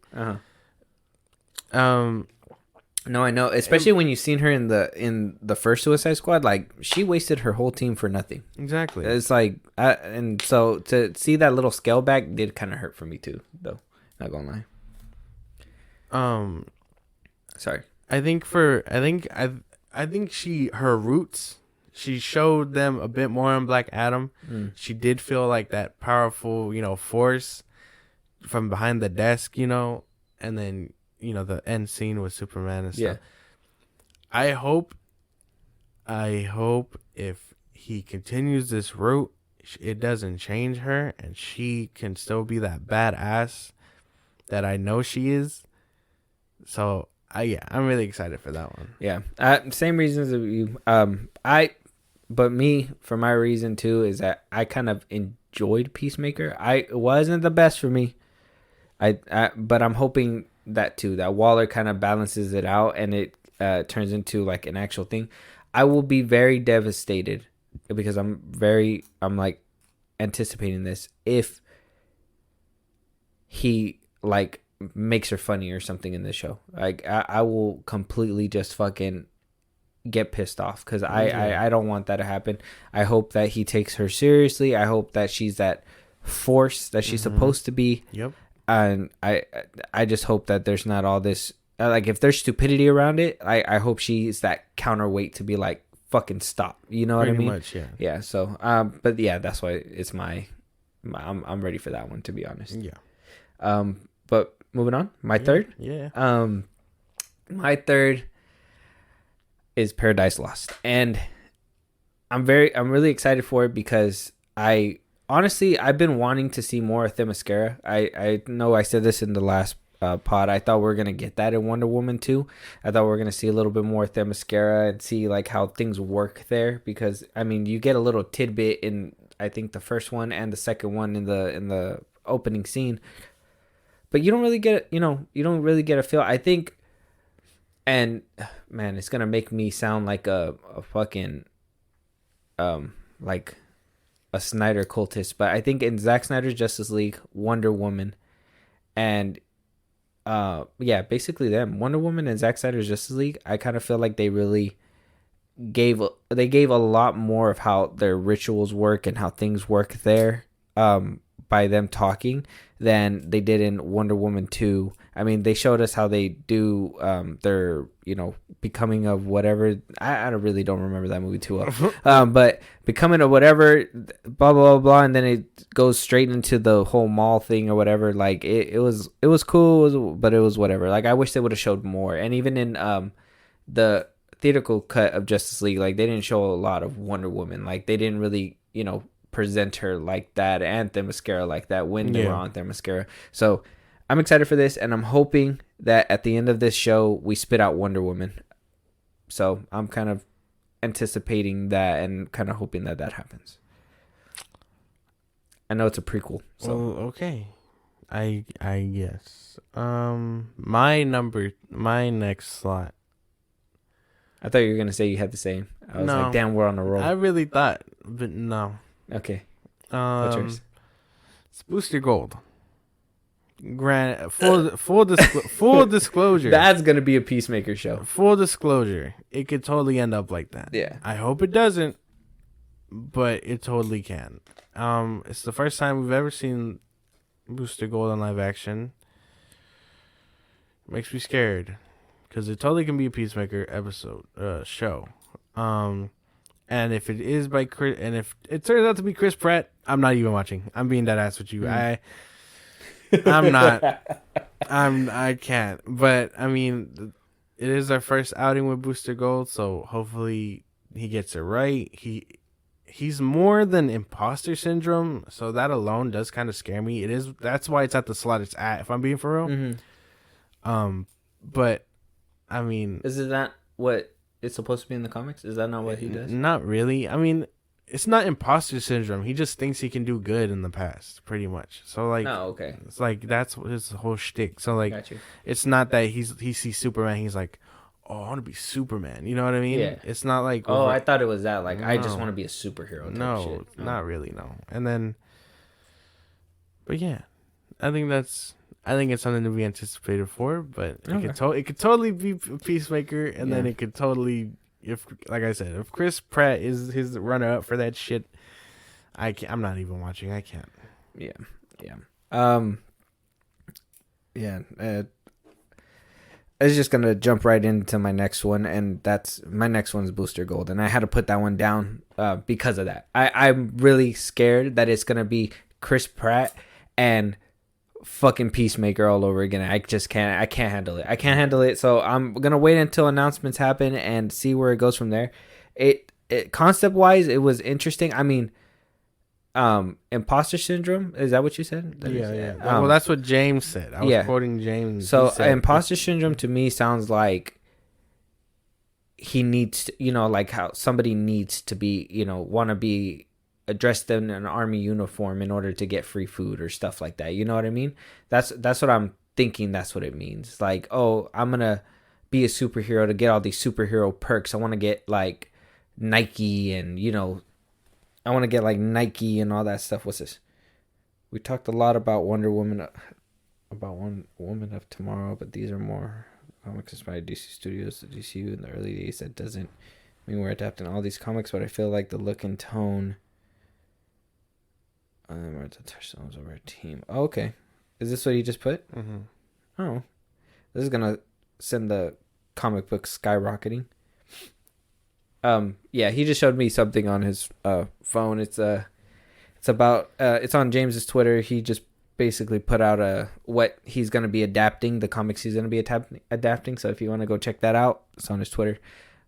No, I know. Especially when you've seen her in the first Suicide Squad, like she wasted her whole team for nothing. Exactly. It's like, and so to see that little scale back did kind of hurt for me too, though. Not gonna lie. Sorry. I think her roots. She showed them a bit more on Black Adam. She did feel like that powerful, force from behind the desk, and then. The end scene with Superman and stuff. Yeah. I hope if he continues this route, it doesn't change her and she can still be that badass that I know she is. So, I'm really excited for that one. Yeah. Same reasons as you. But me, for my reason too, is that I kind of enjoyed Peacemaker. It wasn't the best for me. But I'm hoping that too, that Waller kind of balances it out and it turns into like an actual thing. I will be very devastated because I'm like anticipating this if he like makes her funny or something in this show. Like I will completely just fucking get pissed off because I don't want that to happen. I hope that he takes her seriously. I hope that she's that force that she's supposed to be. Yep. And I just hope that there's not all this like if there's stupidity around it. I hope she's that counterweight to be like fucking stop. You know what I mean? Much, yeah. Yeah. So but yeah, that's why it's I'm ready for that one, to be honest. Yeah. But moving on, my third. Yeah. My third is Paradise Lost, and I'm really excited for it because honestly I've been wanting to see more of Themyscira. I know I said this in the last pod. I thought we were gonna get that in Wonder Woman 2. I thought we were gonna see a little bit more Themyscira and see like how things work there, because I mean you get a little tidbit in I think the first one and the second one in the opening scene, but you don't really get a feel. I think. And man, it's gonna make me sound like a fucking like a Snyder cultist, but I think in Zack Snyder's Justice League, Wonder Woman, and basically them, Wonder Woman and Zack Snyder's Justice League, I kind of feel like they really gave a lot more of how their rituals work and how things work there by them talking than they did in Wonder Woman 2. I mean, they showed us how they do their, becoming of whatever. I really don't remember that movie too well. But becoming of whatever, blah, blah, blah, blah. And then it goes straight into the whole mall thing or whatever. Like, it was cool, but it was whatever. Like, I wish they would have showed more. And even in the theatrical cut of Justice League, like, they didn't show a lot of Wonder Woman. Like, they didn't really, present her like that and Themyscira like that when they were on Themyscira. So I'm excited for this, and I'm hoping that at the end of this show we spit out Wonder Woman. So I'm kind of anticipating that and kind of hoping that happens. I know it's a prequel. So okay, I guess. My next slot. I thought you were gonna say you had the same. I was like, damn, we're on a roll. I really thought, but no. Okay. What's yours? It's Booster Gold. Full disclosure. That's gonna be a Peacemaker show. Full disclosure. It could totally end up like that. Yeah. I hope it doesn't, but it totally can. It's the first time we've ever seen Booster Gold in live action. Makes me scared because it totally can be a Peacemaker show. And if it is by Chris, and if it turns out to be Chris Pratt, I'm not even watching. I'm being dead ass with you. I'm not. I can't. But I mean, it is our first outing with Booster Gold, so hopefully he gets it right. He's more than imposter syndrome, so that alone does kind of scare me. That's why it's at the slot it's at, if I'm being for real. Mm-hmm. But I mean, is it not what it's supposed to be in the comics? Is that not what he does? Not really. I mean, it's not imposter syndrome. He just thinks he can do good in the past, pretty much. So like, okay. It's like that's his whole shtick. So like, it's not that he sees Superman. He's like, oh, I want to be Superman. You know what I mean? Yeah. It's not like, oh, I thought it was that. Like, no. I just want to be a superhero. No, shit. No, not really. No. And then, but yeah, I think it's something to be anticipated for, but it could totally be Peacemaker, and then it could totally, if like I said, if Chris Pratt is his runner up for that shit, I'm not even watching. I can't. Yeah. I was just gonna jump right into my next one, and my next one's Booster Gold, and I had to put that one down because of that. I'm really scared that it's gonna be Chris Pratt and fucking Peacemaker all over again. I can't handle it. So I'm gonna wait until announcements happen and see where it goes from there. It concept wise, it was interesting. I mean, imposter syndrome, is that what you said? Yeah. Well, that's what James said. I was quoting James. So imposter syndrome to me sounds like he needs to, like how somebody needs to be, want to be dressed in an army uniform in order to get free food or stuff like that. You know what I mean? That's what I'm thinking. That's what it means. Like, oh, I'm gonna be a superhero to get all these superhero perks. I want to get like Nike and I want to get like Nike and all that stuff. What's this? We talked a lot about Wonder Woman, about One Woman of Tomorrow, but these are more comics inspired DC Studios, the DCU in the early days. That doesn't mean we're adapting all these comics, but I feel like the look and tone are the touchstones of our team. Oh, okay. Is this what he just put? Mm-hmm. Oh. This is going to send the comic book skyrocketing. Yeah, he just showed me something on his phone. It's about it's on James's Twitter. He just basically put out what he's going to be adapting, the comics he's going to be adapting. So if you want to go check that out, it's on his Twitter.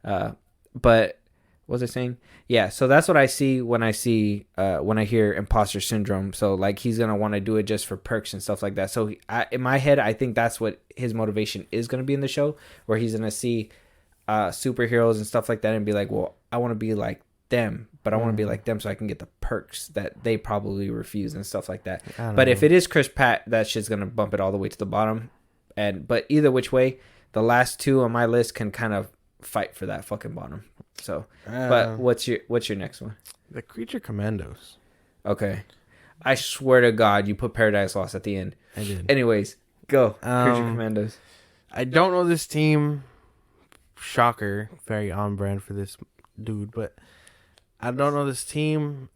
But what was I saying? Yeah, so that's what I see when I hear imposter syndrome. So like he's going to want to do it just for perks and stuff like that. So in my head, I think that's what his motivation is going to be in the show, where he's going to see superheroes and stuff like that and be like, well, I want to be like them, but I want to be like them so I can get the perks that they probably refuse and stuff like that. But if it is Chris Pratt, that shit's going to bump it all the way to the bottom. But either which way, the last two on my list can kind of fight for that fucking bottom. So, but what's your next one? The Creature Commandos. Okay. I swear to God, you put Paradise Lost at the end. I did. Anyways, go. Creature Commandos. I don't know this team. Shocker. Very on brand for this dude, but I don't know this team.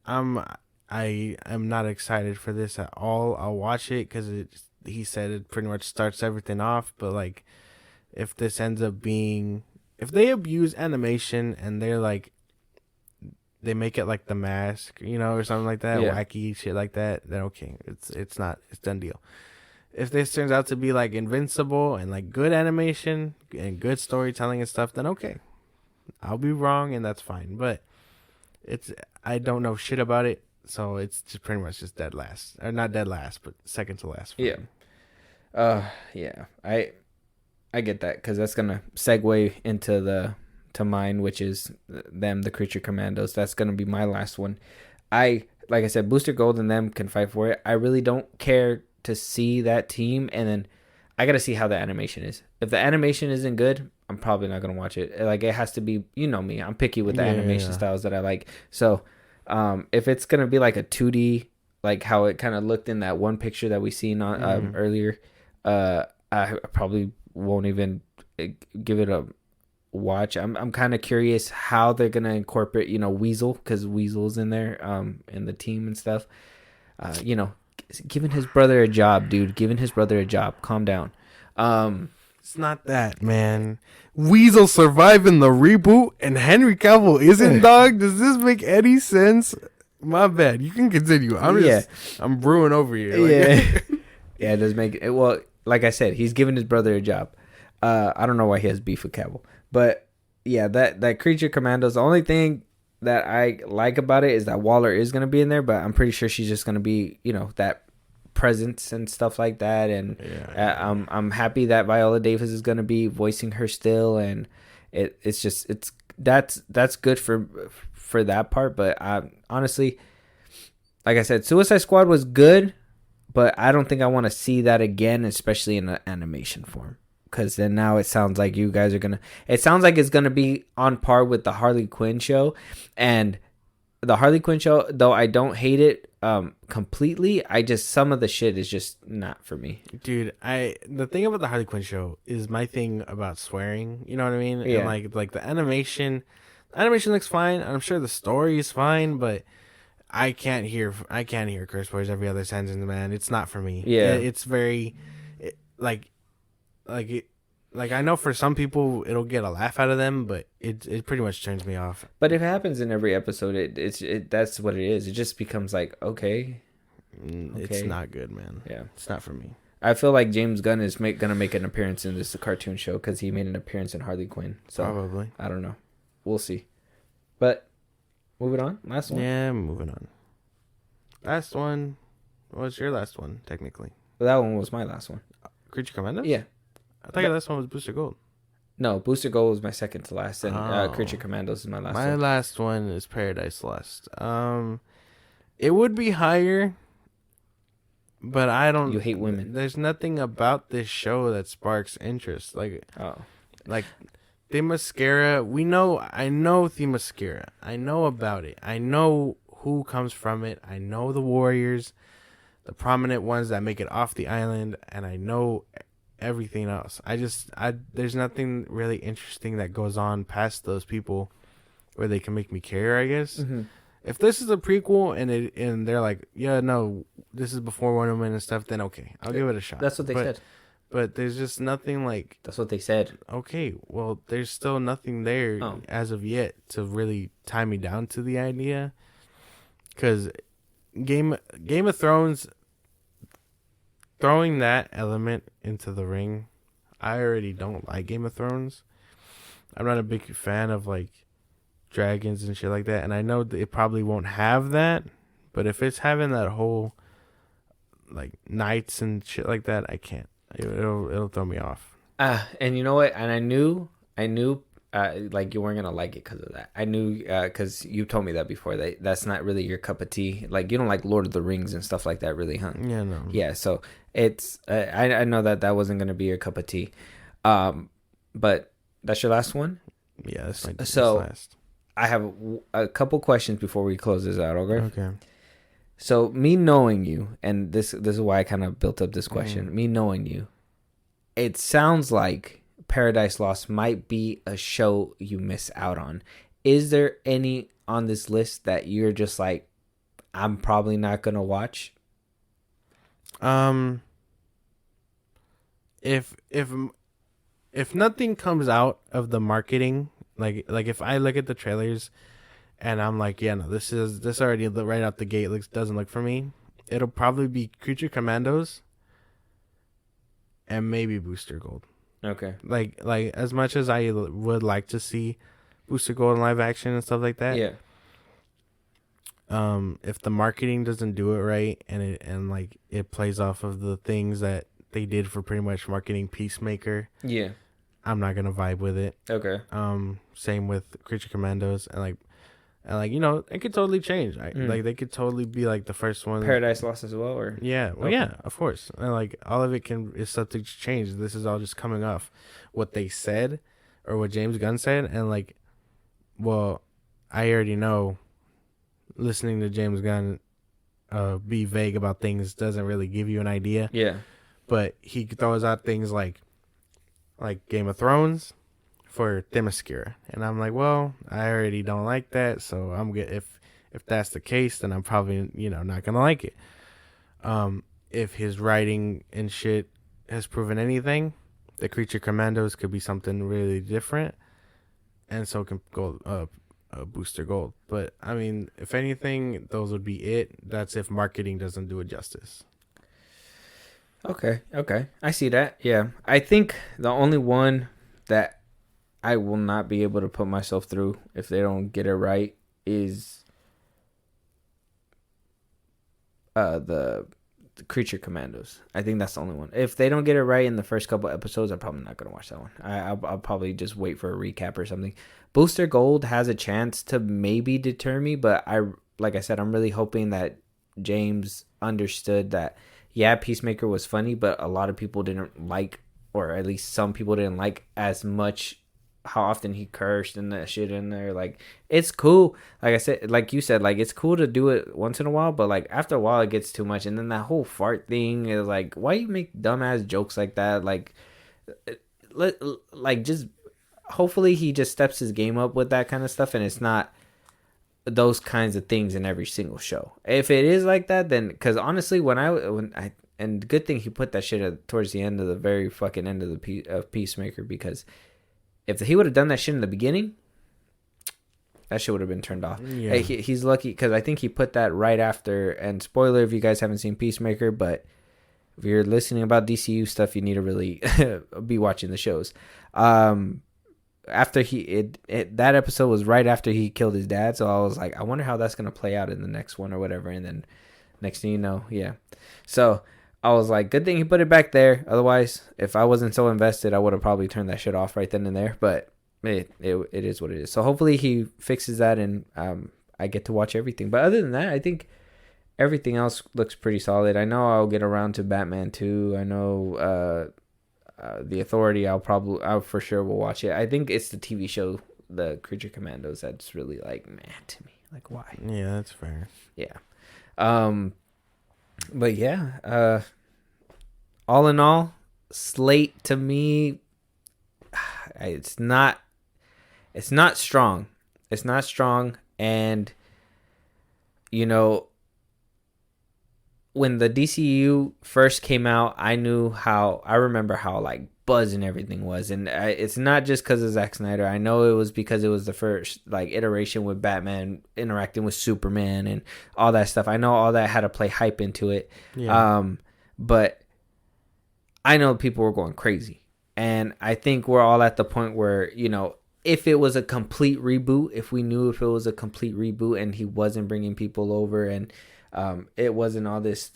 I am not excited for this at all. I'll watch it because he said it pretty much starts everything off, but like if this ends up being, if they abuse animation and they're like, they make it like The Mask, or something like that, wacky shit like that, then okay, it's done deal. If this turns out to be like Invincible and like good animation and good storytelling and stuff, then okay, I'll be wrong and that's fine. But I don't know shit about it, so it's just pretty much just dead last, or not dead last, but second to last. Yeah. Yeah. I get that because that's gonna segue into mine, which is the Creature Commandos. That's gonna be my last one. Like I said, Booster Gold and them can fight for it. I really don't care to see that team, and then I gotta see how the animation is. If the animation isn't good, I'm probably not gonna watch it. Like it has to be, me, I'm picky with the animation styles that I like. So, if it's gonna be like a 2D, like how it kind of looked in that one picture that we seen on earlier, I probably won't even give it a watch. I'm kind of curious how they're gonna incorporate, Weasel, because Weasel's in there, in the team and stuff. Giving his brother a job, dude. Giving his brother a job. Calm down. It's not that, man. Weasel surviving the reboot and Henry Cavill isn't, dog. Does this make any sense? My bad. You can continue. I'm brewing over here. Yeah. Yeah, it does make it. Well, like I said, he's giving his brother a job. I don't know why he has beef with Cavill. But yeah, that Creature Commandos, the only thing that I like about it is that Waller is going to be in there, but I'm pretty sure she's just going to be, that presence and stuff like that. And I'm happy that Viola Davis is going to be voicing her still, and that's good for that part. But honestly, like I said, Suicide Squad was good, but I don't think I want to see that again, especially in an animation form. Because then now it sounds like you guys are going to... It sounds like it's going to be on par with the Harley Quinn show. And the Harley Quinn show, though I don't hate it completely, some of the shit is just not for me. Dude, the thing about the Harley Quinn show is my thing about swearing. You know what I mean? Yeah. And like the animation looks fine. I'm sure the story is fine, but I can't hear curse words every other sentence, man. It's not for me. Yeah. It's very... Like I know for some people it'll get a laugh out of them, but it pretty much turns me off. But if it happens in every episode, it that's what it is. It just becomes like okay. It's not good, man. Yeah, it's not for me. I feel like James Gunn is gonna make an appearance in this cartoon show because he made an appearance in Harley Quinn. So probably, I don't know. We'll see. But moving on, last one. Yeah, moving on. Last one. What's your last one technically? Well, that one was my last one. Creature Commandos? Yeah. I thought your last one was Booster Gold. No, Booster Gold was my second to last, and Creature Oh. Commandos is my last My one. last one is Paradise Lost. It would be higher, but I You don't. hate women. There's nothing about this show that sparks interest. Oh. Like Themyscira. We know. I know Themyscira. I know about it. I know who comes from it. I know the warriors, the prominent ones that make it off the island, and I know everything else. There's nothing really interesting that goes on past those people where they can make me care, I guess. Mm-hmm. If this is a prequel and they're like, yeah, no, this is before Wonder Woman and stuff, then okay, I'll give it a shot. That's what they said. But there's just nothing like, That's what they said. okay, well, there's still nothing there as of yet to really tie me down to the idea. Because Game of Thrones, throwing that element into the ring, I already don't like Game of Thrones. I'm not a big fan of like dragons and shit like that, and I know that it probably won't have that, but if it's having that whole like knights and shit like that, I can't. It'll throw me off. And you know what? And I knew, like you weren't gonna like it because of that. I knew, because you told me that before. That's not really your cup of tea. Like you don't like Lord of the Rings and stuff like that, really, huh? Yeah, no. Yeah. So it's, I know that wasn't gonna be your cup of tea. But that's your last one. Yeah, that's my last. I have a couple questions before we close this out. Okay. So me knowing you, and this is why I kind of built up this question. Me knowing you, it sounds like Paradise Lost might be a show you miss out on. Is there any on this list that you're just like, I'm probably not gonna watch? If nothing comes out of the marketing, like if I look at the trailers and I'm like, yeah, no, this already right out the gate doesn't look for me, it'll probably be Creature Commandos and maybe Booster Gold. Okay. Like as much as I would like to see Booster Gold in live action and stuff like that. Yeah. If the marketing doesn't do it right and it plays off of the things that they did for pretty much marketing Peacemaker. Yeah. I'm not gonna vibe with it. Okay. Same with Creature Commandos and it could totally change. Like they could totally be like the first one. Paradise Lost as well, or yeah, well, yeah, of course. And all of it is subject to change. This is all just coming off what they said or what James Gunn said, and I already know. Listening to James Gunn be vague about things doesn't really give you an idea. Yeah. But he throws out things like Game of Thrones for Themyscira. And I'm like, well, I already don't like that, so I'm good. If that's the case, then I'm probably, not going to like it. If his writing and shit has proven anything, the Creature Commandos could be something really different. And so can go Booster Gold. But I mean, if anything, those would be it. That's if marketing doesn't do it justice. Okay, I see that. Yeah, I think the only one that I will not be able to put myself through if they don't get it right is the Creature Commandos. I think that's the only one. If they don't get it right in the first couple episodes, I'm probably not gonna watch that one. I'll probably just wait for a recap or something. Booster Gold has a chance to maybe deter me, but like I said, I'm really hoping that James understood that, yeah, Peacemaker was funny, but a lot of people didn't like, or at least some people didn't like as much how often he cursed and that shit in there. Like, it's cool. Like I said, like you said, like it's cool to do it once in a while, but like after a while it gets too much. And then that whole fart thing is like, why you make dumbass jokes like that? Like just hopefully he just steps his game up with that kind of stuff, and it's not those kinds of things in every single show. If it is like that, then, because honestly, when I and good thing he put that shit towards the end of the very fucking end of the Peacemaker, because if he would have done that shit in the beginning, that shit would have been turned off. Yeah. He's lucky because I think he put that right after. And spoiler if you guys haven't seen Peacemaker, but if you're listening about DCU stuff, you need to really be watching the shows. After that episode was right after he killed his dad, so I was like, I wonder how that's gonna play out in the next one or whatever. And then next thing you know, yeah. So I was like, good thing he put it back there. Otherwise, if I wasn't so invested, I would have probably turned that shit off right then and there. But it is what it is. So hopefully he fixes that and I get to watch everything. But other than that, I think everything else looks pretty solid. I know I'll get around to Batman 2. I know The Authority. I for sure will watch it. I think it's the TV show, The Creature Commandos, that's really like meh to me. Like, why? Yeah, that's fair. Yeah. But yeah, all in all, Slate to me, it's not strong. It's not strong. And, you know, when the DCU first came out, I remember how like buzzing everything was. And it's not just because of Zack Snyder. I know it was because it was the first like iteration with Batman interacting with Superman and all that stuff. I know all that had to play hype into it. Yeah. But I know people were going crazy. And I think we're all at the point where, you know, if it was a complete reboot, if we knew if it was a complete reboot and he wasn't bringing people over and it wasn't all this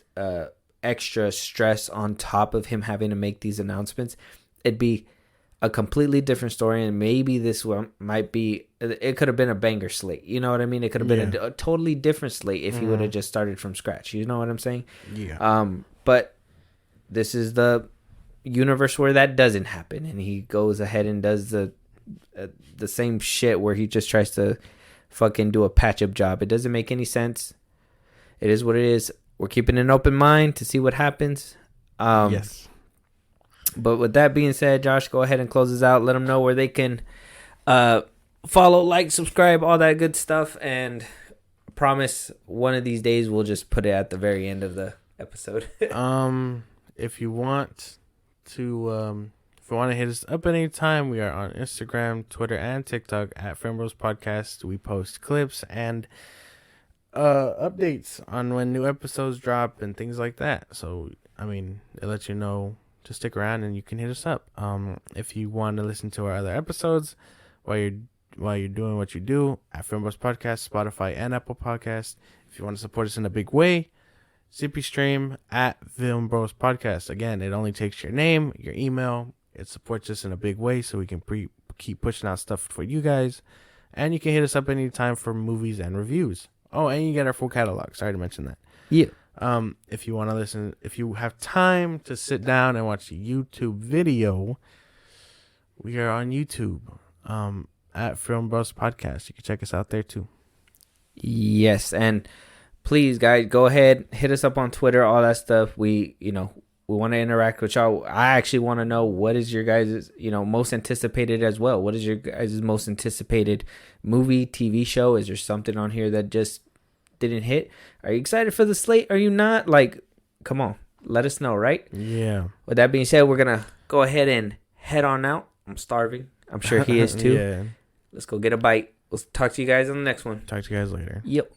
extra stress on top of him having to make these announcements, it'd be a completely different story. And maybe this one might be, it could have been a banger slate. You know what I mean? It could have been a totally different slate if he would have just started from scratch. You know what I'm saying? Yeah. But this is the universe where that doesn't happen. And he goes ahead and does the same shit where he just tries to fucking do a patch-up job. It doesn't make any sense. It is what it is. We're keeping an open mind to see what happens. Yes. But with that being said, Josh, go ahead and close us out. Let them know where they can follow, like, subscribe, all that good stuff. And I promise one of these days we'll just put it at the very end of the episode. If you want to hit us up at any time, we are on Instagram, Twitter, and TikTok at FilmBros Podcast. We post clips and updates on when new episodes drop and things like that. So, I mean, it lets you know to stick around and you can hit us up. If you want to listen to our other episodes while you're doing what you do, at FilmBros Podcast, Spotify, and Apple Podcast. If you want to support us in a big way, Zippy Stream at FilmBros Podcast. Again, it only takes your name, your email. It supports us in a big way so we can keep pushing out stuff for you guys. And you can hit us up anytime for movies and reviews. Oh, and you get our full catalog. Sorry to mention that. Yeah. If you want to listen, if you have time to sit down and watch a YouTube video, we are on YouTube at FilmBros Podcast. You can check us out there too. Yes, and please, guys, go ahead, hit us up on Twitter, all that stuff. We want to interact with y'all. I actually want to know what is your guys' most anticipated as well. What is your guys' most anticipated movie, TV show? Is there something on here that just didn't hit? Are you excited for the slate? Are you not? Like, come on, let us know, right? Yeah. With that being said, we're gonna go ahead and head on out. I'm starving. I'm sure he is too. Yeah. Let's go get a bite. We'll talk to you guys on the next one. Talk to you guys later. Yep.